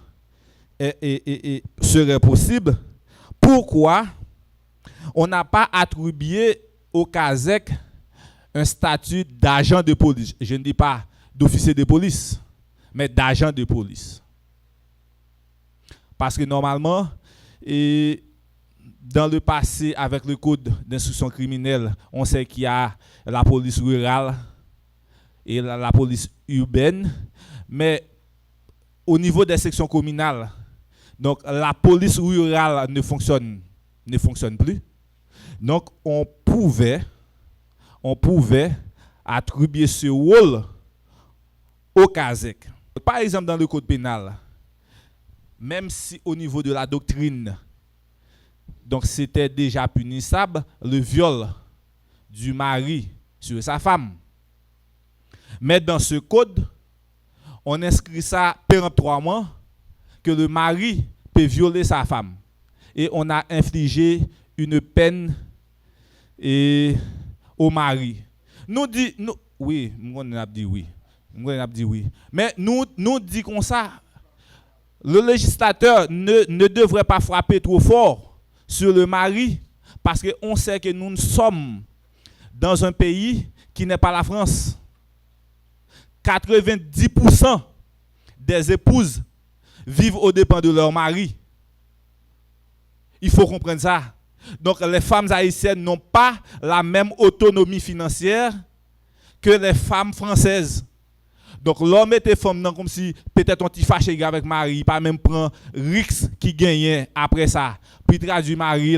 serait possible, pourquoi on n'a pas attribué au Kazakh un statut d'agent de police? Je ne dis pas d'officier de police, mais d'agent de police. Parce que normalement, dans le passé, avec le code d'instruction criminelle, on sait qu'il y a la police rurale et la police urbaine, mais au niveau des sections communales, donc la police rurale ne fonctionne plus. Donc on pouvait attribuer ce rôle au Kazakh. Par exemple, dans le code pénal, même si au niveau de la doctrine, donc c'était déjà punissable, le viol du mari sur sa femme. Mais dans ce code, on inscrit ça péremptoirement que le mari peut violer sa femme. Et on a infligé une peine au mari. Oui, on a dit oui. Mais nous dit comme ça, le législateur ne devrait pas frapper trop fort sur le mari parce qu'on sait que nous sommes dans un pays qui n'est pas la France. 90% des épouses vivent aux dépens de leur mari. Il faut comprendre ça. Donc les femmes haïtiennes n'ont pas la même autonomie financière que les femmes françaises. Donc l'homme était femme comme si peut-être on t'y fâché avec mari, pas même prend risque qui gagnait après ça, puis traduit mari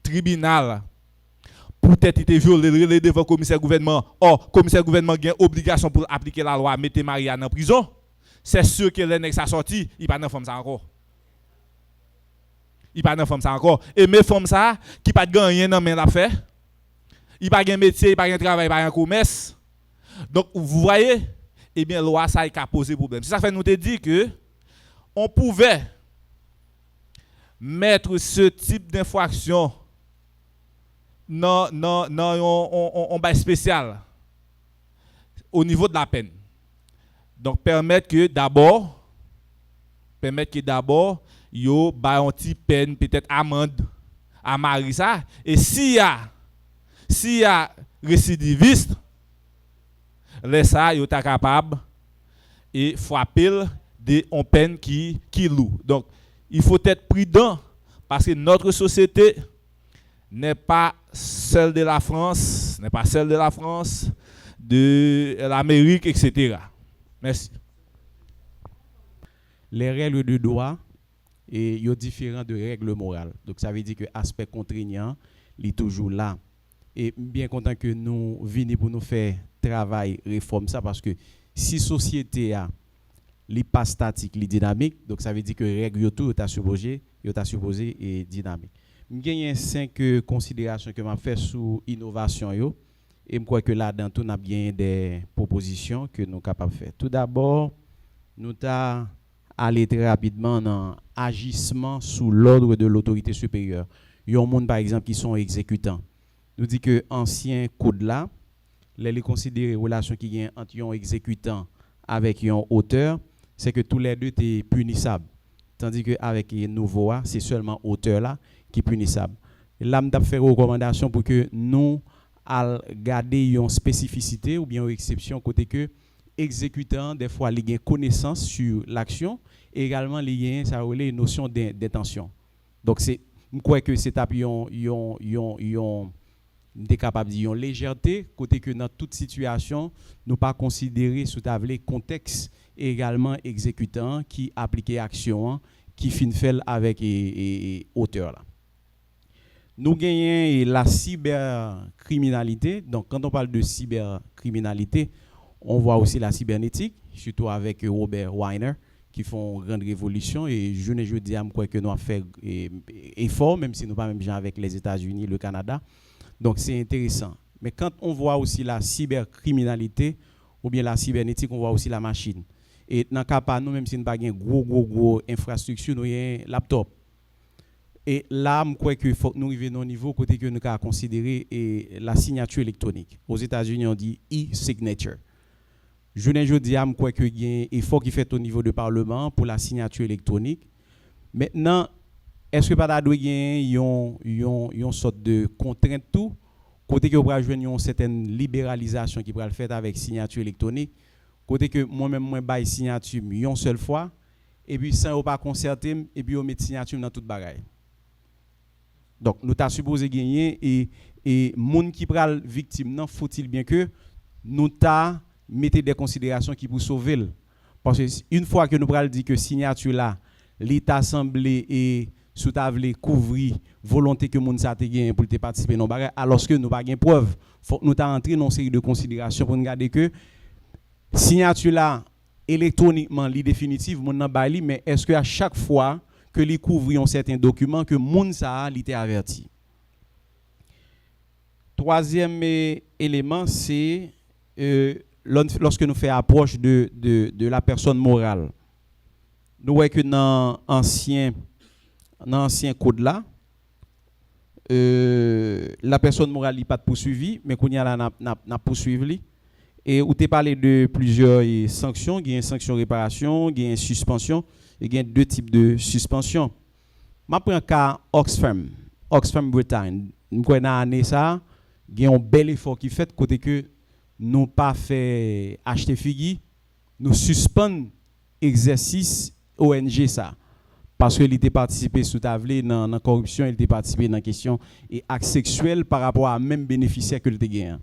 tribunal. Peut-être il était violé devant le commissaire gouvernement. Or, commissaire gouvernement a obligation pour appliquer la loi, mettre Maria en prison. C'est sûr que les nègres sont sortis, il pas dans femme ça encore. Et mes femmes ça qui pas gagner dans main la fait. Il pas gain métier, il pas gain travail, il pas gain commerce. Donc vous voyez, eh bien loi ça a posé problème. Ça fait nous te dire que on pouvait mettre ce type d'infraction non, on bail spécial au niveau de la peine. Donc permettre que d'abord yo ba un petit peine peut-être amende à Marisa et s'il y a récidiviste laisse ça yo ta capable et frapper de on peine qui lourd. Donc il faut être prudent parce que notre société n'est pas celle de la France, de l'Amérique, etc. Merci. Les règles de droit et sont différentes de règles morales. Donc ça veut dire que l'aspect contraignant est toujours là. Et bien content que nous venons pour nous faire travail, réforme ça, parce que si la société a n'est pas statique, les dynamique, donc ça veut dire que les règles tout est supposé et dynamique. Il y a 5 considérations que je fait sur l'innovation et je crois que là-dedans, nous avons bien des propositions que nous sommes capables de faire. Tout d'abord, nous avons allé très rapidement dans l'agissement sous l'ordre de l'autorité supérieure. Il y a un monde, par exemple, qui sont exécutants. Nous dit que l'ancien code là, les considérer relation qui y a entre un exécutant avec un auteur, c'est que tous les deux sont punissables. Tandis qu'avec le nouveau, c'est seulement auteur là qui est punissable. Là, je vais faire une recommandation pour que nous garder une spécificité ou bien une exception côté que exécutant des fois il y a connaissance sur l'action et également il y a une notion d'intention. Donc c'est je crois que c'est capable de dire une légèreté, côté que dans toute situation, nous pas considérer sous table contexte et également exécutant qui applique action, qui fin fait avec auteur là. Nous gagnons la cybercriminalité. Donc, quand on parle de cybercriminalité, on voit aussi la cybernétique, surtout avec Robert Weiner, qui font une grande révolution. Et je dis à moi que nous avons fait effort, même si nous pas même gens avec les États-Unis, le Canada. Donc, c'est intéressant. Mais quand on voit aussi la cybercriminalité, ou bien la cybernétique, on voit aussi la machine. Et dans le cas pas nous, même si nous n'avons pas une gros infrastructure, nous avons un laptop. Et là, je crois qu'il faut que nous arrivions au niveau côté que nous avons considéré la signature électronique. Aux États-Unis, on dit e-signature. Je dis à je crois qu'il y a un effort qui fait au niveau du Parlement pour la signature électronique. Maintenant, est-ce que pas doit y a une sorte de contrainte tout côté que vous avez une certaine libéralisation qui pourra le faire avec signature électronique, côté que moi-même moi bail signature une seule fois et puis sans pas concerter et puis on met signature dans toute bagaille. Donc nous t'a supposé gagner et monde qui pral victime non faut-il bien que nous t'a mettez des considérations qui pour sauver parce que une fois que nous pral dit que signature là l'état assemblée et sous table couvrir volonté que monde ça te gagne pour te participer non bagaille alors que nous pas gain preuve faut nous t'a entrer dans une série de considérations pour regarder que signature là électroniquement li définitive mon nan ba li mais est-ce que à chaque fois que li couvrir un certain document que moun ça li était averti. Troisième élément c'est lorsque nous fait approche de la personne morale. Nous voyons que dans l'ancien code là la personne morale n'est pas poursuivie mais qu'on y a n'a poursuivi. Et où tu parlé de plusieurs sanctions, il y a une sanction réparation, il y a une suspension, et il y a deux types de suspension. Je prends le cas Oxfam Bretagne. Nous connaissons l'année ça, il y a un bel effort qui fait côté que nous pas fait acheter figi, nous suspendons exercice ONG ça. Parce qu'il était participé sous table dans la corruption, il était participé dans la question et acte sexuel par rapport à même bénéficiaire que le gagné.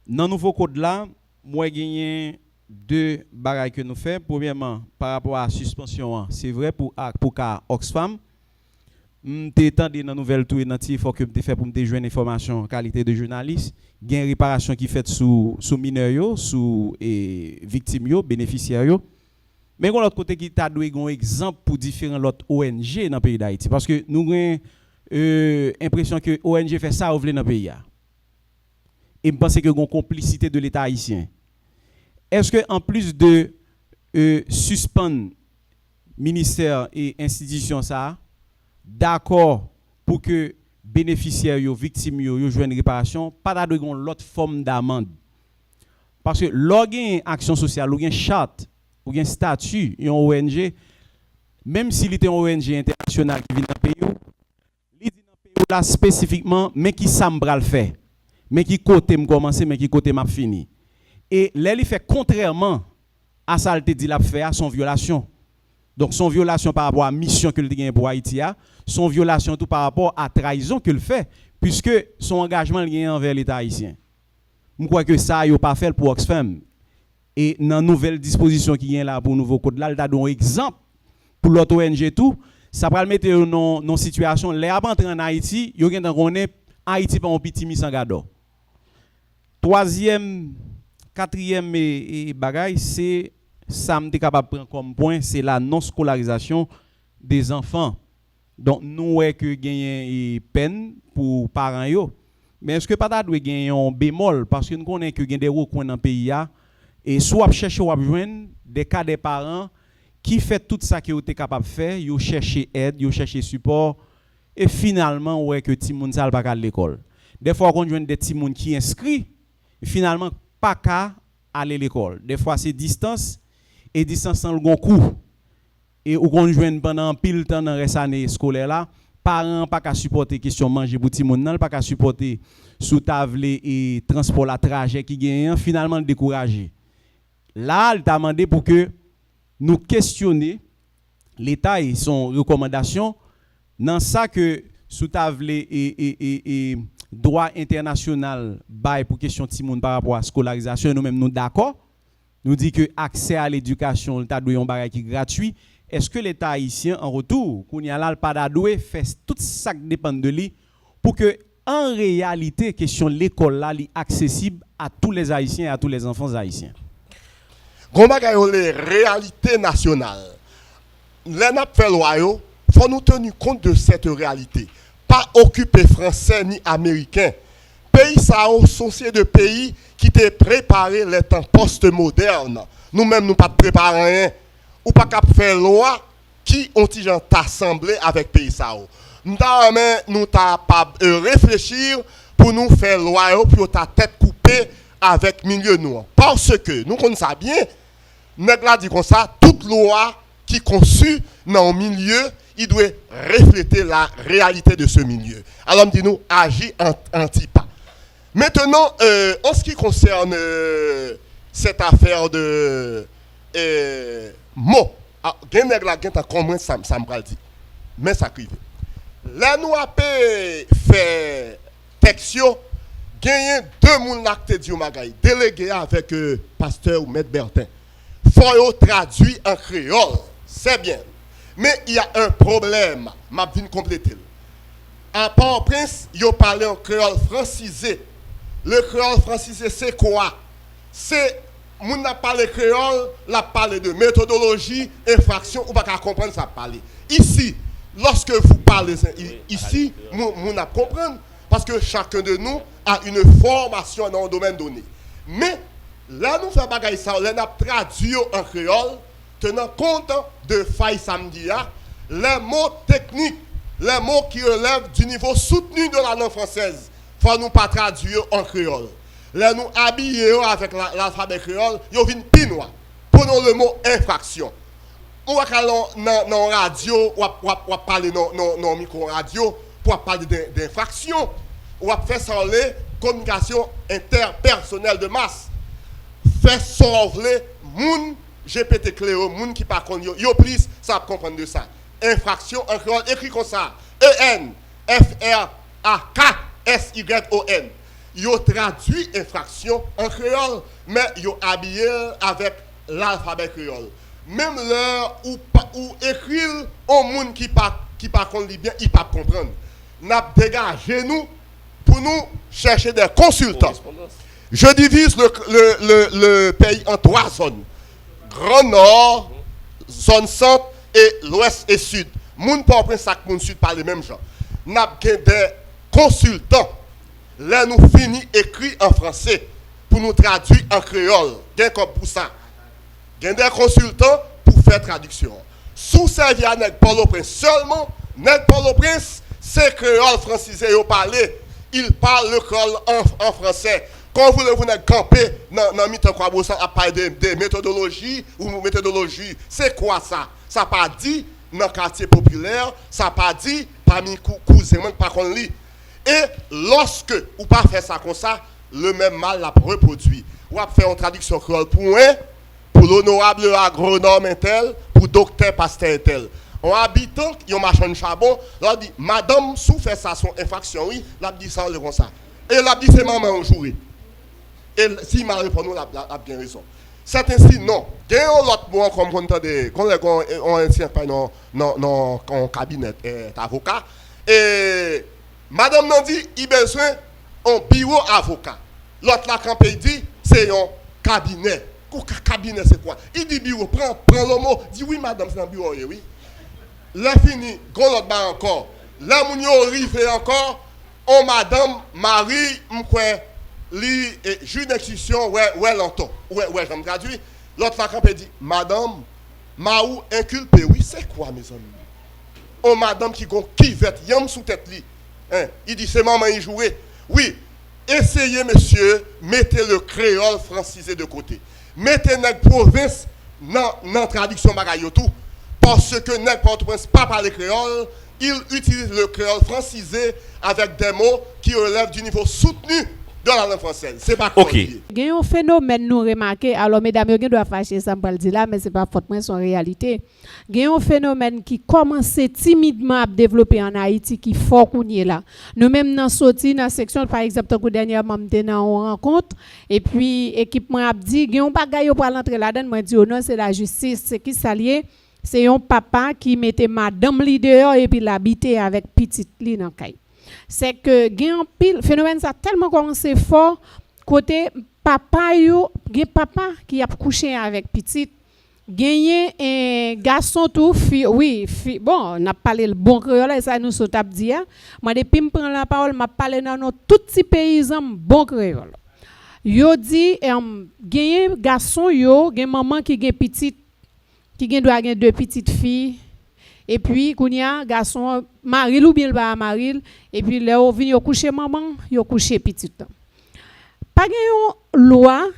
Dans le nouveau code là, moi j'ai deux bagages que nous faisons. Premièrement, par rapport à la suspension, c'est vrai pour cas Oxfam. M'étais tendu dans nouvelle tour il faut que me fait pour me joindre information en qualité de journaliste, il y a une réparation qui fait sous mineurs sous victimes yo, bénéficiaires yo. Mais de l'autre côté qui t'a donné un exemple pour différents autres ONG dans le pays d'Haïti parce que nous avons l'impression que ONG fait ça dans le pays. Et je pense qu'il y a une complicité de l'État haïtien. Est-ce qu'en plus de suspendre ministère et institution ça, d'accord pour que bénéficiaires yo victimes yo jouent une réparation, pas de l'autre forme d'amende. Parce que l'organe action sociale, l'organe charte, l'organe statut, une ONG, même s'il était une ONG internationale qui vient dans le pays, il dit dans le pays là spécifiquement, mais qui s'embral fait. Mais qui côté me commencer mais qui côté m'a fini et là il fait contrairement à ça il te dit l'a fait son violation donc son violation par rapport à mission que il gagne pour Haïti son violation tout par rapport à trahison qu'il fait puisque son engagement lié envers l'État haïtien. Je crois que ça il pas fait pour Oxfam et dans nouvelle disposition qui vient là pour nouveau code là il t'a donné un exemple pour l'autre ONG tout ça va le mettre dans situation les entrer en Haïti yo gen connaît Haïti pas un petit misangado. Quatrième bagaille, c'est ça me capable de prendre comme point, c'est la non-scolarisation des enfants. Donc nous ouais que gagner peine pour parents yo. Mais est-ce que pas doit gagner un bémol parce que nous connaissons que gagne des recoins dans le pays et soit chercher ou joindre des cas des parents qui fait tout ça que vous êtes capable de faire, yo chercher aide, yo chercher support et finalement ouais que ti moun sal pas à l'école. Des fois on joindre des ti moun qui inscrit finalement pas qu'à aller à l'école. Des fois c'est distance et distance sans le bon coup. Et ou qu'on joine pendant pile temps dans reste année scolaire là, parents pas qu'à supporter question manger pour ti moun nan, pas qu'à supporter sous table et transport la trajet qui gagne finalement découragé. Là, il t'a demandé pour que nous questionner l'État et son recommandation Dans ça que sous table et droit international bail pour question de monde par rapport à scolarisation, nous-mêmes nous d'accord. Nous dit que accès à l'éducation, l'État doit un bagage qui est gratuit. Est-ce que l'État haïtien en retour, qu'on y a là le pas d'adoué, fait tout ça qui dépend de lui pour que en réalité question l'école là est accessible à tous les haïtiens et à tous les enfants haïtiens. Gon bagay yo les réalités nationales. Les n'a fait loi yo, faut nous tenir compte de cette réalité. Pas occuper français ni américain. Pays ça sont de pays qui t'est préparé les temps post-modernes. Nous-mêmes nous pas préparer rien. Ou pas cap faire loi qui ont gens t'assembler avec pays ça. Nous t'a pas réfléchir pour nous faire loi pour ta tête coupée avec milieu nous. Parce que nous connaissons ça bien. Nèg la dit comme ça, toute loi qui est conçue dans un milieu, il doit refléter la réalité de ce milieu. Alors, dit nous, agir anti-pas. Maintenant, en ce qui concerne cette affaire de mots, gen nèg la gen ta comment ça me dit. Mais ça crive. Là nous a fait textio, gagné deux moun l'acte di magay, délégué avec pasteur ou maître Bertin. Faut traduit en créole, c'est bien. Mais il y a un problème, m'a vinn compléter. À Port-au-Prince, yo parlé en créole francisé. Le créole francisé c'est quoi? C'est moun n'a parlé créole, la parlé de méthodologie, infraction, ou pas qu'à comprendre ça parler. Ici, lorsque vous parlez ici, moun n'a comprendre parce que chacun de nous a une formation dans un domaine donné. Mais là nous faisons bagaille ça, là nous traduit en créole, tenant compte de faille samedi les mots techniques, les mots qui relèvent du niveau soutenu de la langue française, faut nous pas traduire en créole. Là nous habiller avec l'alphabet créole, yo vinn pinois. Prenons le mot infraction. Ou dans radio, ou parler dans micro radio pour parler d'infraction, ou faire ça les communication interpersonnelle de masse. Faire sauver moun GPT Cléo, moun qui par contre yo plus ça comprendre de ça. Infraction en créole écrit comme ça. ENFRAKSYON. Yo traduit infraction en créole, mais yo habillé avec l'alphabet créole. Même l'heure où écrire au monde qui pas comprendre bien, il pas comprendre. N'a dégagé nous pour nous chercher des consultants. Je divise le pays en trois zones. Grand Nord, zone centre et l'ouest et sud. Moun pas prendre ça moun sud par les mêmes gens. N'a des consultants. Là nous fini écrit en français pour nous traduire en créole. Gain comme pour ça. Gain des consultants pour faire traduction. Sous servir à nèg Port-au-Prince seulement, nèg Port-au-Prince c'est créole francisé yo parler. Il parle le créole en français. Quand vous n'êtes campé dans mitan quoi ça à parler de méthodologie ou méthodologie, c'est quoi ça? Ça pas dit dans quartier populaire, ça pas dit parmi cousins pas qu'on lit. Et lorsque ou pas faire ça comme ça, le même mal l'a reproduit. Ou a fait une traduction créole pour l'honorable agronome tel, pour docteur pasteur tel. En habitant, yon marchand de charbon, l'a dit madame sous fait ça son infraction oui, l'a dit ça comme ça. Et l'a dit c'est maman un jour. Et si m'a répondu l'a bien raison. C'est ainsi non. Gagne l'autre mot comme on entendait quand on ancien pas non cabinet avocat et madame n'a dit, il a besoin d'un bureau avocat. L'autre la campagne dit, c'est un cabinet. Cabinet, c'est quoi? Il dit bureau, prends le mot, dit oui, madame, c'est un bureau, oui. Là, fini, gros l'autre bas encore. Là, mon yo arrivé encore, on madame, Marie, li, juridiction, ouais, l'entend. Ouais, j'en traduis. L'autre la campagne dit, madame, Maou inculpé, oui, c'est quoi, mes amis? On madame qui vête, yam sous tête li. Il dit, c'est maman y jouer. Oui, essayez, monsieur, mettez le créole francisé de côté. Mettez nèg province dans traduction bagaille tout. Parce que nèg Port-au-Prince pas parler créole, il utilise le créole francisé avec des mots qui relèvent du niveau soutenu dans la langue française. C'est pas Ok. corrigé. Il y a un phénomène nous remarqué, alors mesdames, vous doivent fâcher ça, me dire là, mais c'est pas faute, c'est en réalité. Il y a un phénomène qui commence timidement à développer en Haïti, qui fort qu'on y est là. Nous-mêmes, dans sorti dans la section, par exemple, que dernièrement, nous avons une rencontre, et puis, l'équipement a dit, il y a un bagage pour l'entrée là-dedans, moi, dit, oh non, c'est la justice, c'est qui s'allie, c'est un papa qui mettait madame li dehors et puis l'habiter avec petite li dans kay. C'est que gen pile phénomène ça tellement commencé fort côté papa yo, gen papa qui a couché avec petite, gagné un garçon tout fille, oui, fille, bon, on a parlé le bon créole ça nous saute a dit. Moi depuis me prendre la parole, m'a parlé dans nos tout petits paysans bon créole. Yo dit gagné garçon yo, gen maman qui gen petite qui doit avoir deux petites filles et puis kounya garçon maril ou bien le maril et puis là on vient coucher maman yo coucher petite pas une loi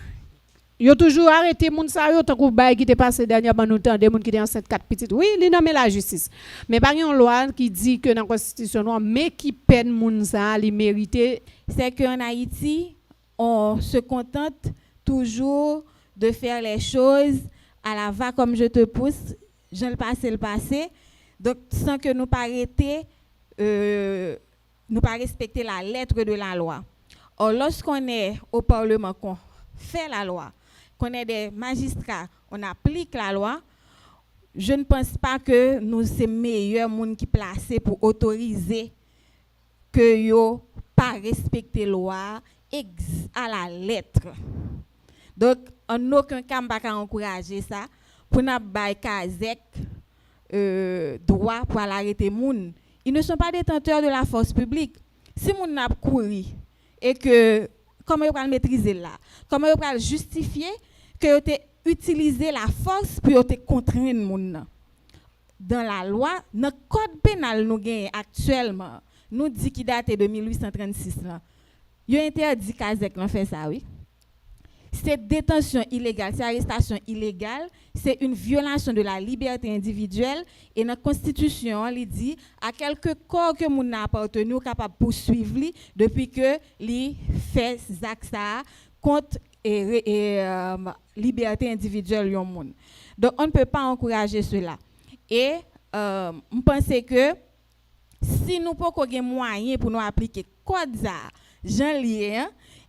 yo toujours arrêté moun sa yo tant que bail qui t'est passé dernièrement nous temps des moun qui étaient enceinte quatre petites oui li nommé la justice mais pas une loi qui dit que dans la constitution noire mais qui peine moun sa li mériter. C'est qu'en Haïti on se contente toujours de faire les choses à la va comme je te pousse, je le passé, donc sans que nous pas arrêter, nous pas respecter la lettre de la loi. Or, lorsqu'on est au Parlement, qu'on fait la loi, qu'on est des magistrats, on applique la loi, je ne pense pas que nous sommes meilleurs monde qui placés pour autoriser que yo pas respecter la loi à la lettre. Donc, en aucun cas, on ne peut pas encourager ça pour nous bailler Kazek droit pour arrêter moun. Ils ne sont pas détenteurs de la force publique. Si moun n'a couru et que comment ils vont maîtriser là, comment ils vont justifier que vous utilisé la force pour te contraindre moun. Dans la loi, dans le code pénal nous gagne actuellement, nous dit qui date de 1836 là. Yo interdit Kazek d'en faire ça oui. Cette détention illégale, cette arrestation illégale, c'est une violation de la liberté individuelle et notre constitution il dit à quelque corps que moun a appartenu capable poursuivre li depuis que li fait ça contre liberté individuelle yon moun. Donc on ne peut pas encourager cela. Et on pense que si nous pas qu'on moyen pour nous appliquer code ça, Jean lié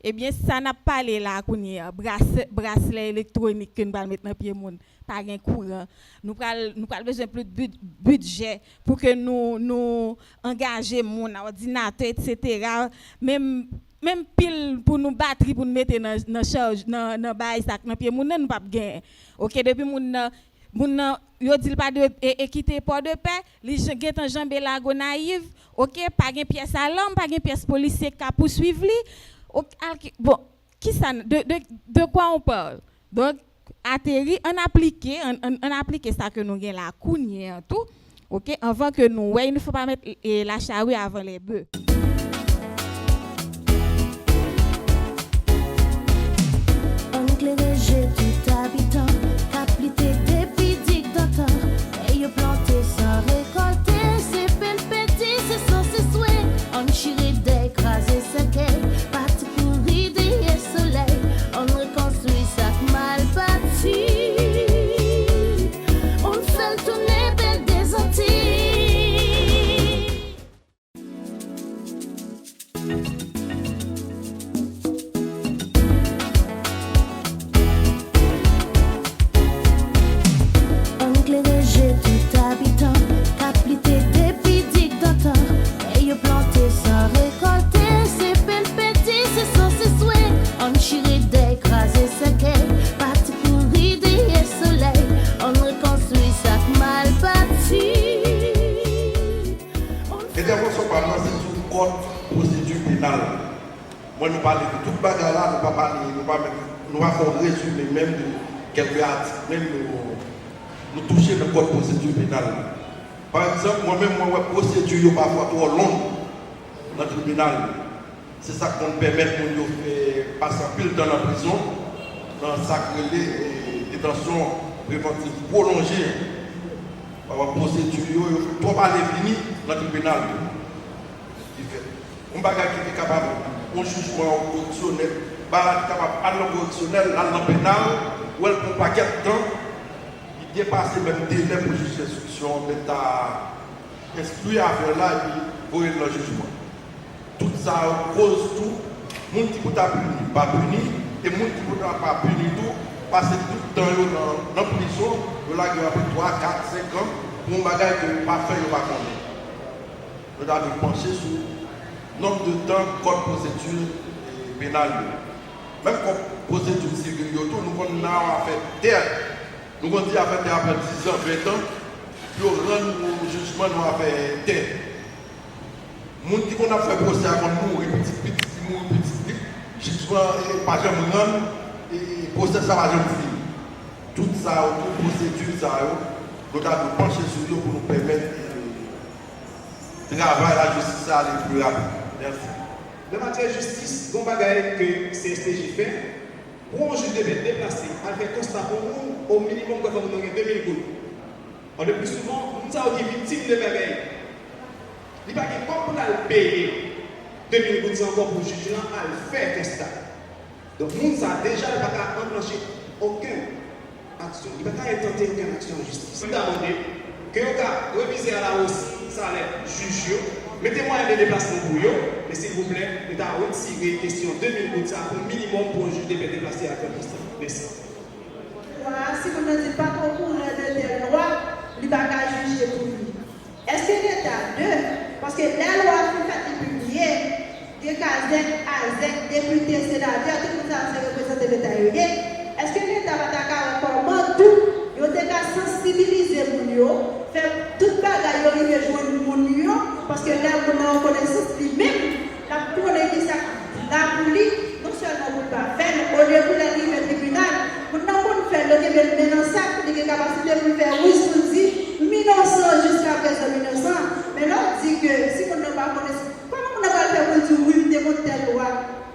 eh bien ça n'a pas les là kounya bracelet électronique que nous va mettre dans pied moun pas gain courant nous pral besoin plus de budget pour que nous engager moun ordinateur etc. même pile pour nous batterie pour nous mettre dans charge dans bail sac dans pied moun nous pas gain. OK depuis moun yo dit pas de quitter port de paix li gen jambe la go naïve OK pas gain pièce à l'homme pas gain pièce policier qui poursuivre li. Bon, qui ça, de quoi on parle? Donc, atterri, on applique ça que nous avons la cougnière tout, ok? Avant que nous, ouais, il ne faut pas mettre la charrue avant les bœufs. Enclérégé tout habitant, caplité depuis dictateur, et yo planté sans récolter, c'est peine petit, c'est sans ses souhaits, on chiré d'écraser ce qu'est. On reconstruit ça mal bâti. On fait tourner belle des Antilles. Enclérégé tout habitant, caplité depuis dictateur, et yo planté sans récolter, c'est peine petit, c'est sans ses souhaits. On chiré d'écraser ce qu'est, parti pourri des soleil, on reconstruit ça mal bâti. L'intervention parlementaire, c'est sur le code procédure pénale. Moi, nous parlons de toute bagarre là, nous ne pas parler, nous pas faire un résumé même de quelques articles, même nous toucher le code procédure pénale. Par exemple, moi-même, moi, procédure parfois trop longue dans le tribunal. C'est ça qu'on permet de faire passer un pile dans la prison, dans sa détention préventive prolongée. Par la procédure, il faut pas aller finir dans le tribunal. On ne peut pas être capable. un jugement correctionnel, capable aller correctionnel, aller pénal, ou elle prend un paquet de temps, il dépasse même des délais pour juger l'instruction, l'État instruit à faire là et puis pour le jugement. Tout ça cause tout, les gens qui ne sont pas punis, et les gens qui ne sont pas punis tout, passer tout le temps dans la prison, ils ont après 3, 4, 5 ans, pour un bagage que pas fait, ils ne pas connaître. Nous avons pensé sur le nombre de temps code procédure pénale. Même comme procédure civile, nous avons fait terre. Nous avons dit à faire terre après 10 ans, 20 ans, puis au rendre le jugement, nous avons fait terre. Les gens qui ont fait procès avant nous, petit, jugement, pas jamais rendre, et procès, ça va jamais finir. Tout ça, toute procédure, ça, nous avons penché sur eux pour nous permettre de travailler la justice à aller plus rapide. Merci. De matière de justice, bon bagaille que CSTJ fait, pour un juge de déplacer, à faire constat pour nous, au minimum, quand on a 2000 gouttes. Le plus souvent, nous avons été victimes de bagaille. Il n'y a pas de quoi pour le payer 2000 gouttes encore pour le juge à le faire constat. Donc, nous avons déjà pas enclenché aucune action. Il n'y a pas intenté aucune action en justice. Nous avons demandé que vous révisez à la hausse salaire juge. Mettez-moi un déplacement pour eux, mais s'il vous plaît, nous avons retiré question 2000 gouttes pour minimum pour un juge de déplacer à la constat. Merci. Voilà, si vous ne dites pas qu'on pourrait de tel loi, il va pas juger pour lui. Est-ce que l'État 2, parce que la loi qui fait publier, des casettes, AZ, députés, sénateurs, tout ça, c'est représenté l'État. Est-ce que l'État va t'accorder comment tout, il va sensibiliser les gens, faire toute bagaille, il va jouer les gens, parce que là, on a une connaissance lui-même, la police, la police, non seulement pour ne pas faire, au lieu de l'arrivée au tribunal, pour ne pas faire le développement dans ça, pour la capacité de faire oui, on dit 1900 jusqu'à présent 1900, mais là on dit que si on n'a pas connaissance, comment on n'a pas fait pour dire oui, démonter telle loi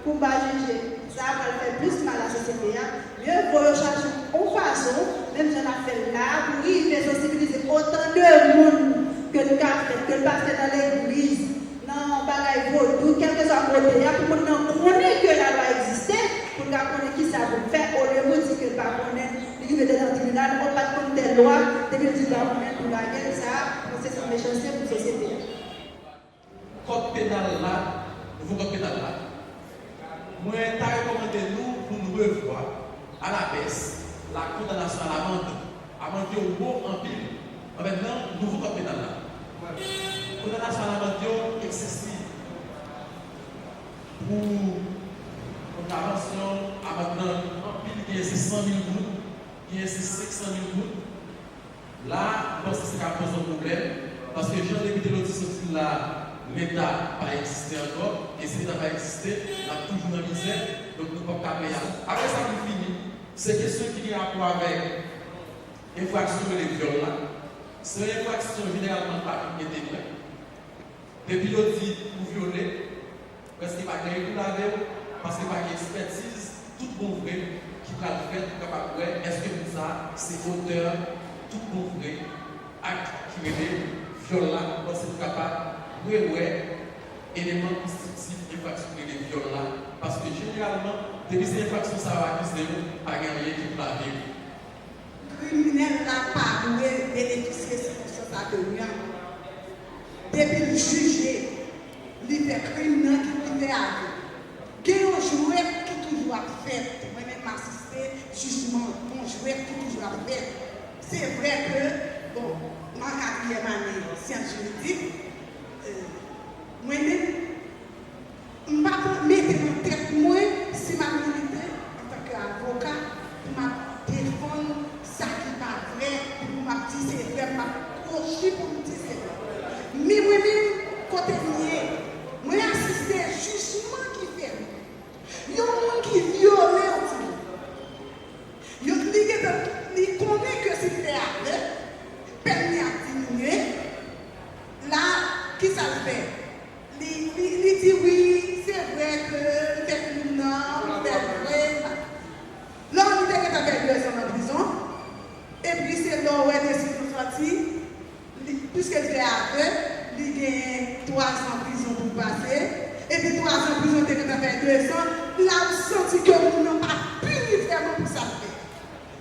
pour ne pas juger, ça va faire plus mal à la société. Mieux vaut changer en façon, même si on a fait là, pour y faire sensibiliser autant de monde que le café, que le pasteur dans l'église. Non, bagaille vaudou, quel que soit le côté, pour nous connaître que la loi existait, pour nous connaître qui ça veut faire, au lieu de dire que le pas connaître, il veut dans le tribunal, on ne pas comme telle loi, depuis le pas connaître pour la guerre, ça, c'est son méchanceté pour la société. Code pénal là, nouveau code pénal là, moi, je recommandé nous pour nous revoir à la baisse la condamnation à l'amende au bon en pile. Maintenant, nouveau code pénal là. Condamnation à l'amende excessive pour contravention à maintenant en pile qui est 100 000 gouttes, qui est 500 000 gouttes. Là, je pense que c'est ça qui pose un problème parce que j'ai débuté l'autre sortie là, l'État n'a pas existé encore et si l'État n'a pas existé, on a toujours dans la misère, donc nous ne pouvons pas payer. Après ça, nous finissons. C'est question qui a rapport avec l'infraction de viol là. C'est une infraction généralement pas intégrée. Depuis le dit pour violer, parce qu'il n'y a pas de règle parce qu'il n'y a pas d'expertise, tout bon vrai qui va le faire, tout capable de est-ce que ça, c'est auteur, tout bon vrai, acte qui est viol là, parce que c'est capable de élément constitutif d'infraction de viol là, parce que généralement, depuis ces infractions, ça va accuser nous, pas rien qui peut la vivre. Criminel n'a pas bénéficié de ça de rien. Depuis le juger, il fait criminel qui fait avec. Il y a un joueur qui toujours a fait. Moi-même, assisté, jugement, un joueur qui toujours a fait. C'est vrai que, bon, ma 4e année sciences juridiques, moi-même, je ne vais pas mettre en tête moi si ma milité en tant qu'avocat pour ma défendre ça qui n'est pas vrai, pour ma petite c'est vrai, ma crocher pour me dire c'est vrai. Mais moi-même, côté lié, moi assisté à jugement qui fait. Il y a un monde qui viole aussi. Il connaît que c'est fait, permis à diminuer. Là, qui ça le fait? Il dit oui, c'est vrai que c'est une norme, c'est vrai. Là, on dit que tu as fait 2 ans en prison. Et puis, c'est là où elle est sortie. Puisqu'elle fait à 2, il gagne 3 ans en prison pour passer. et puis 3 ans de prison, tu as fait 2 ans, là, on senti que nous n'avons pas puni vraiment pour ça.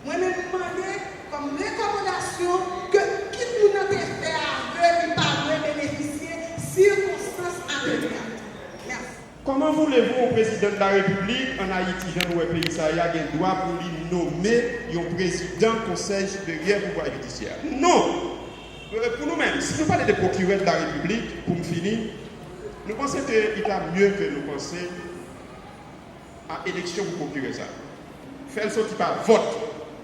Moi-même, je demandais comme recommandation que qui nous n'a fait aveugle, pas bénéficier, circonstances à venir. Merci. Comment voulez-vous, au président de la République, en Haïti, jeune pays, ça y a un droit pour lui nommer un président conseil supérieur pouvoir judiciaire? Non! Pour nous-mêmes, si nous parlons des procureurs de la République, pour me finir, nous pensons qu'il est mieux que nous pensions à élection pour procurer ça. Faire le sortir par vote,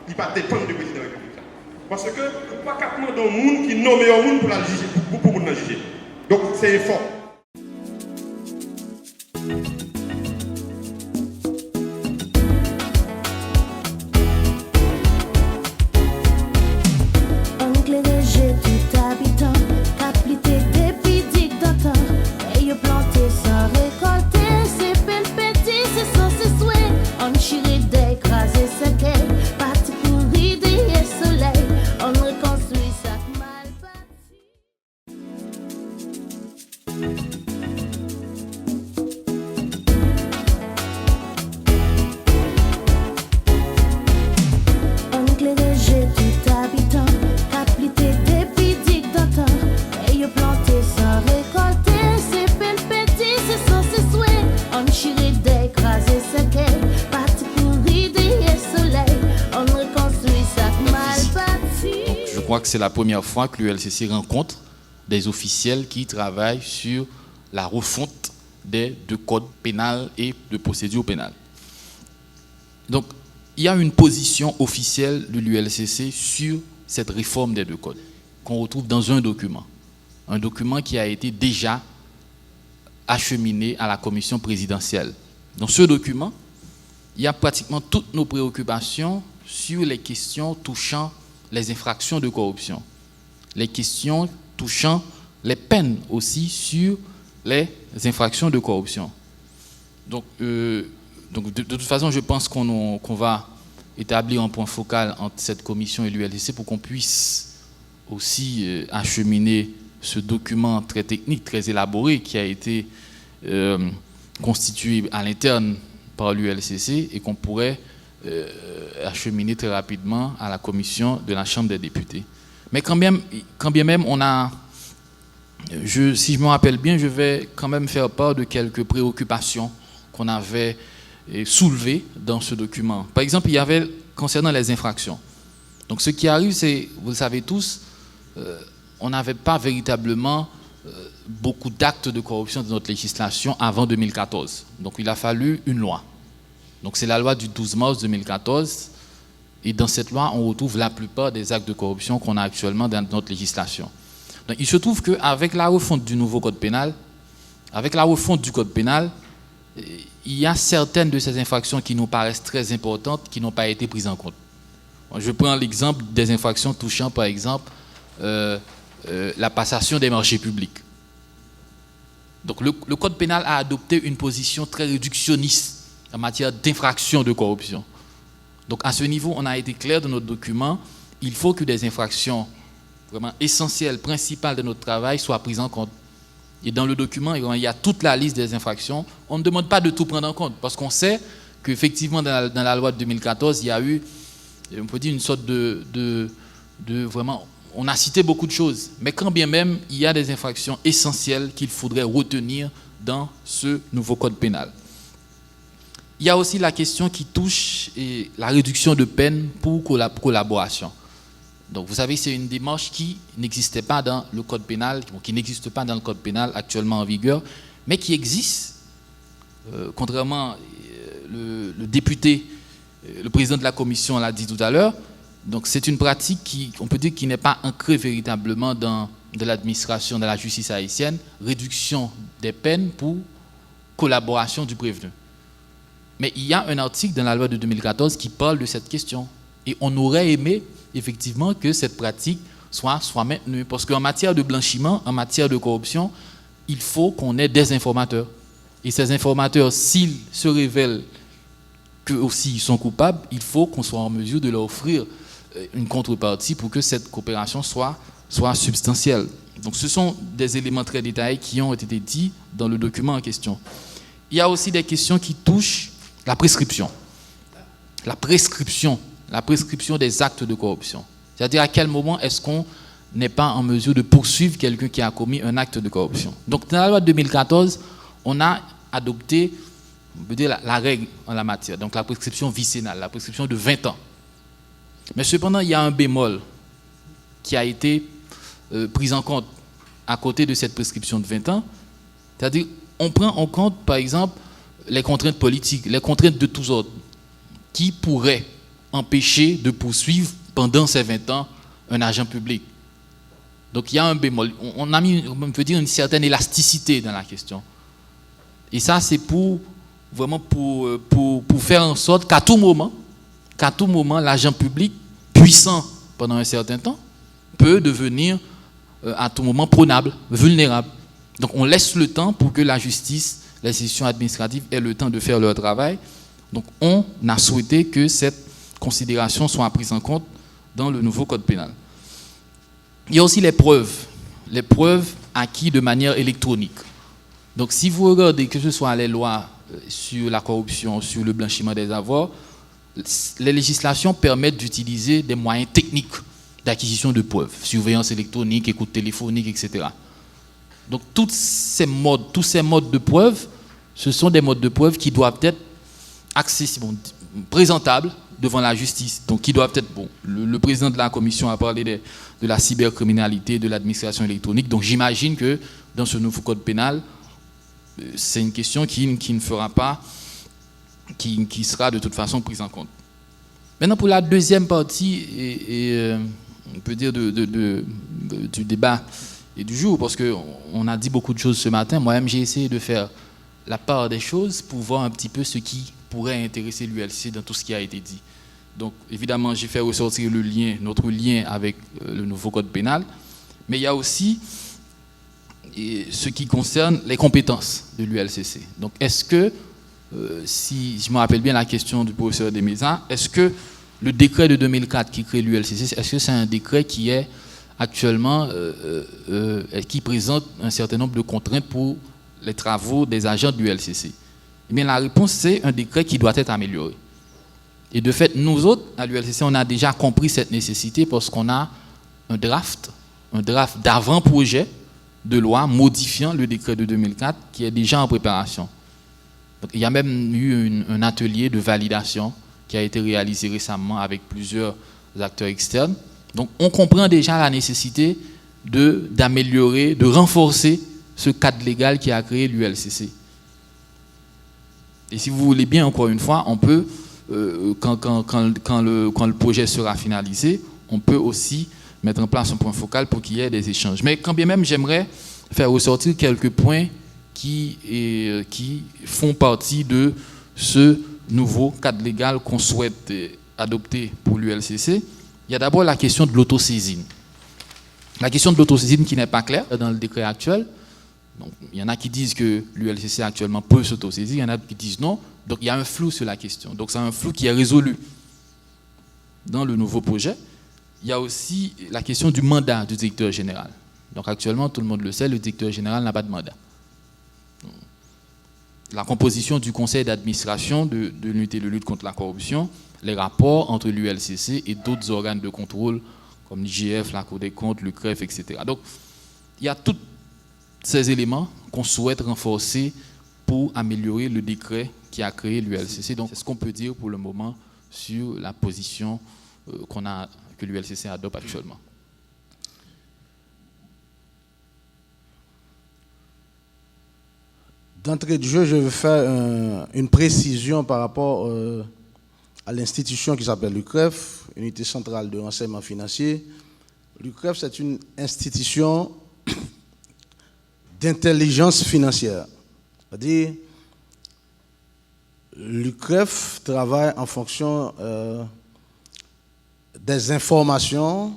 il ne va pas dépendre du président de la République. Parce que nous ne pouvons pas demander un monde qui nomme un monde pour la juger, pour nous juger. Donc c'est fort. C'est la première fois que l'ULCC rencontre des officiels qui travaillent sur la refonte des deux codes pénals et de procédure pénale. Donc, il y a une position officielle de l'ULCC sur cette réforme des deux codes qu'on retrouve dans un document qui a été déjà acheminé à la commission présidentielle. Dans ce document, il y a pratiquement toutes nos préoccupations sur les questions touchant les infractions de corruption, les questions touchant les peines aussi sur les infractions de corruption. Donc de toute façon, je pense qu'on va établir un point focal entre cette commission et l'ULCC pour qu'on puisse aussi acheminer ce document très technique, très élaboré qui a été constitué à l'interne par l'ULCC et qu'on pourrait acheminé très rapidement à la commission de la Chambre des députés. Mais quand bien même on a, si je me rappelle bien, je vais quand même faire part de quelques préoccupations qu'on avait soulevées dans ce document. Par exemple, il y avait concernant les infractions. Donc ce qui arrive, c'est, vous le savez tous, on n'avait pas véritablement beaucoup d'actes de corruption dans notre législation avant 2014. Donc il a fallu une loi. Donc c'est la loi du 12 mars 2014 et dans cette loi on retrouve la plupart des actes de corruption qu'on a actuellement dans notre législation. Donc il se trouve qu'avec la refonte du nouveau code pénal, avec la refonte du code pénal, il y a certaines de ces infractions qui nous paraissent très importantes qui n'ont pas été prises en compte. Je prends l'exemple des infractions touchant par exemple la passation des marchés publics. Donc le code pénal a adopté une position très réductionniste en matière d'infraction de corruption. Donc à ce niveau, on a été clair dans notre document, il faut que des infractions vraiment essentielles, principales de notre travail soient prises en compte. Et dans le document, il y a toute la liste des infractions. On ne demande pas de tout prendre en compte, parce qu'on sait qu'effectivement, dans la loi de 2014, il y a eu, on peut dire, une sorte de vraiment, on a cité beaucoup de choses, mais quand bien même, il y a des infractions essentielles qu'il faudrait retenir dans ce nouveau code pénal. Il y a aussi la question qui touche la réduction de peine pour collaboration. Donc vous savez, c'est une démarche qui n'existait pas dans le code pénal, qui n'existe pas dans le code pénal actuellement en vigueur, mais qui existe, contrairement le député, le président de la commission l'a dit tout à l'heure. Donc c'est une pratique qui, on peut dire, qui n'est pas ancrée véritablement dans l'administration, dans la justice haïtienne, réduction des peines pour collaboration du prévenu. Mais il y a un article dans la loi de 2014 qui parle de cette question. Et on aurait aimé, effectivement, que cette pratique soit maintenue. Parce qu'en matière de blanchiment, en matière de corruption, il faut qu'on ait des informateurs. Et ces informateurs, s'ils se révèlent qu'eux aussi ils sont coupables, il faut qu'on soit en mesure de leur offrir une contrepartie pour que cette coopération soit soit substantielle. Donc ce sont des éléments très détaillés qui ont été dits dans le document en question. Il y a aussi des questions qui touchent la prescription. La prescription des actes de corruption. C'est-à-dire à quel moment est-ce qu'on n'est pas en mesure de poursuivre quelqu'un qui a commis un acte de corruption. Donc dans la loi de 2014, on a adopté, on peut dire, la règle en la matière, donc la prescription vicénale, la prescription de 20 ans. Mais cependant, il y a un bémol qui a été pris en compte à côté de cette prescription de 20 ans, c'est-à-dire on prend en compte, par exemple, les contraintes politiques, les contraintes de tous ordres, qui pourraient empêcher de poursuivre pendant ces 20 ans un agent public. Donc il y a un bémol. On a mis, on peut dire, une certaine élasticité dans la question. Et ça, c'est pour vraiment pour faire en sorte qu'à tout moment, l'agent public, puissant pendant un certain temps, peut devenir à tout moment prenable, vulnérable. Donc on laisse le temps pour que la justice, les institutions administratives aient le temps de faire leur travail. Donc on a souhaité que cette considération soit prise en compte dans le nouveau code pénal. Il y a aussi les preuves acquises de manière électronique. Donc si vous regardez que ce soit les lois sur la corruption, sur le blanchiment des avoirs, les législations permettent d'utiliser des moyens techniques d'acquisition de preuves, surveillance électronique, écoute téléphonique, etc. Donc tous ces modes de preuves, ce sont des modes de preuves qui doivent être accessibles, présentables devant la justice. Donc qui doivent être bons. Le président de la commission a parlé de la cybercriminalité, de l'administration électronique. Donc j'imagine que dans ce nouveau code pénal, c'est une question qui ne fera pas, qui sera de toute façon prise en compte. Maintenant pour la deuxième partie, on peut dire du débat et du jour, parce qu'on a dit beaucoup de choses ce matin. Moi-même, j'ai essayé de faire la part des choses pour voir un petit peu ce qui pourrait intéresser l'ULC dans tout ce qui a été dit. Donc, évidemment, j'ai fait ressortir notre lien avec le nouveau code pénal, mais il y a aussi ce qui concerne les compétences de l'ULCC. Donc, est-ce que, si je me rappelle bien la question du professeur Desmaisons, est-ce que le décret de 2004 qui crée l'ULCC, est-ce que c'est un décret qui est actuellement, qui présente un certain nombre de contraintes pour les travaux des agents de l'ULCC? Eh bien, la réponse, c'est un décret qui doit être amélioré. Et de fait, nous autres, à l'ULCC, on a déjà compris cette nécessité parce qu'on a un draft d'avant-projet de loi modifiant le décret de 2004 qui est déjà en préparation. Donc, il y a même eu un atelier de validation qui a été réalisé récemment avec plusieurs acteurs externes. Donc, on comprend déjà la nécessité d'améliorer, de renforcer ce cadre légal qui a créé l'ULCC. Et si vous voulez bien, encore une fois, on peut, quand le projet sera finalisé, on peut aussi mettre en place un point focal pour qu'il y ait des échanges. Mais quand bien même, j'aimerais faire ressortir quelques points qui font partie de ce nouveau cadre légal qu'on souhaite adopter pour l'ULCC. Il y a d'abord la question de l'autosaisine. La question de l'autosaisine qui n'est pas claire dans le décret actuel. Donc, il y en a qui disent que l'ULCC actuellement peut s'autosaisir, il y en a qui disent non. Donc il y a un flou sur la question. Donc c'est un flou qui est résolu dans le nouveau projet. Il y a aussi la question du mandat du directeur général. Donc actuellement, tout le monde le sait, le directeur général n'a pas de mandat. La composition du conseil d'administration de l'unité de lutte contre la corruption, les rapports entre l'ULCC et d'autres organes de contrôle comme l'IGF, la Cour des comptes, le CREF, etc. Donc il y a tous ces éléments qu'on souhaite renforcer pour améliorer le décret qui a créé l'ULCC. Donc c'est ce qu'on peut dire pour le moment sur la position que l'ULCC adopte actuellement. D'entrée de jeu, je vais faire une précision par rapport à l'institution qui s'appelle l'UCREF, Unité centrale de renseignement financier. L'UCREF, c'est une institution d'intelligence financière. C'est-à-dire, l'UCREF travaille en fonction des informations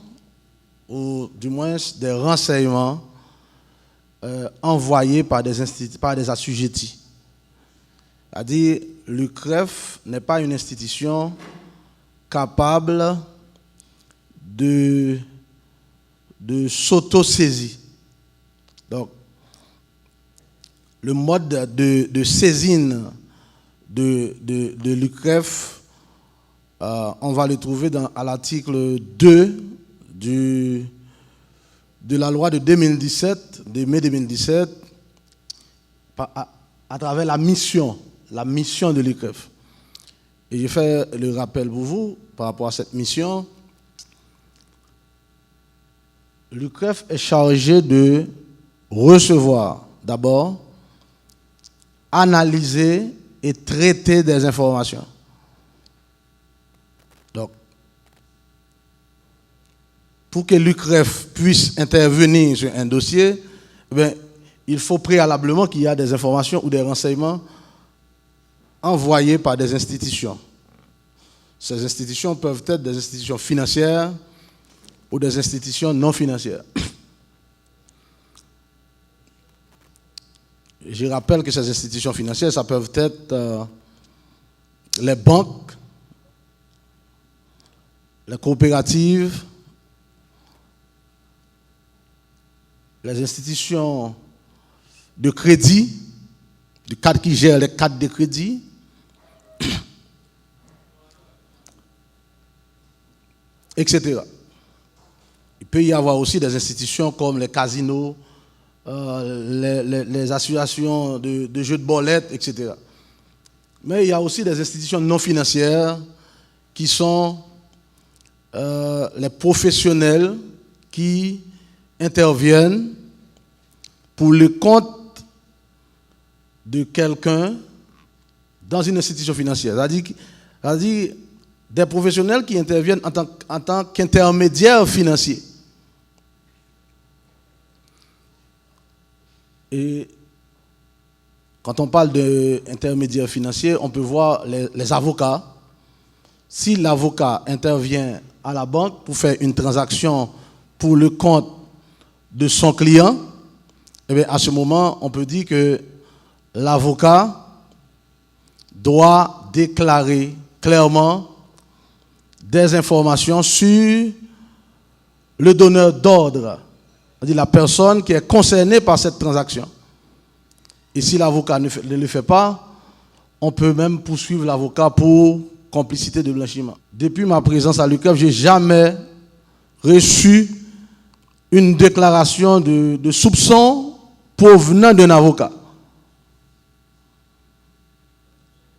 ou du moins des renseignements envoyés par des assujettis. C'est-à-dire, l'UCREF n'est pas une institution capable de de s'auto-saisie. Donc, le mode de saisine de l'UCREF, on va le trouver à l'article 2 de la loi de 2017, de mai 2017, à travers la mission de l'UCREF. Et je fais le rappel pour vous par rapport à cette mission. L'UCREF est chargé de recevoir d'abord, analyser et traiter des informations. Donc, pour que l'UCREF puisse intervenir sur un dossier, il faut préalablement qu'il y ait des informations ou des renseignements envoyés par des institutions. Ces institutions peuvent être des institutions financières ou des institutions non financières. Je rappelle que ces institutions financières, ça peuvent être les banques, les coopératives, les institutions de crédit, du cadre qui gère les cadres de crédit, etc. Il peut y avoir aussi des institutions comme les casinos, les associations de jeux de bolettes, etc. Mais il y a aussi des institutions non financières qui sont les professionnels qui interviennent pour le compte de quelqu'un dans une institution financière. C'est-à-dire des professionnels qui interviennent en tant qu'intermédiaires financiers. Et quand on parle d'intermédiaires financiers, on peut voir les avocats. Si l'avocat intervient à la banque pour faire une transaction pour le compte de son client, eh bien à ce moment, on peut dire que l'avocat doit déclarer clairement des informations sur le donneur d'ordre, c'est-à-dire la personne qui est concernée par cette transaction. Et si l'avocat ne le fait pas, on peut même poursuivre l'avocat pour complicité de blanchiment. Depuis ma présence à l'UCREF, je n'ai jamais reçu une déclaration de soupçon provenant d'un avocat.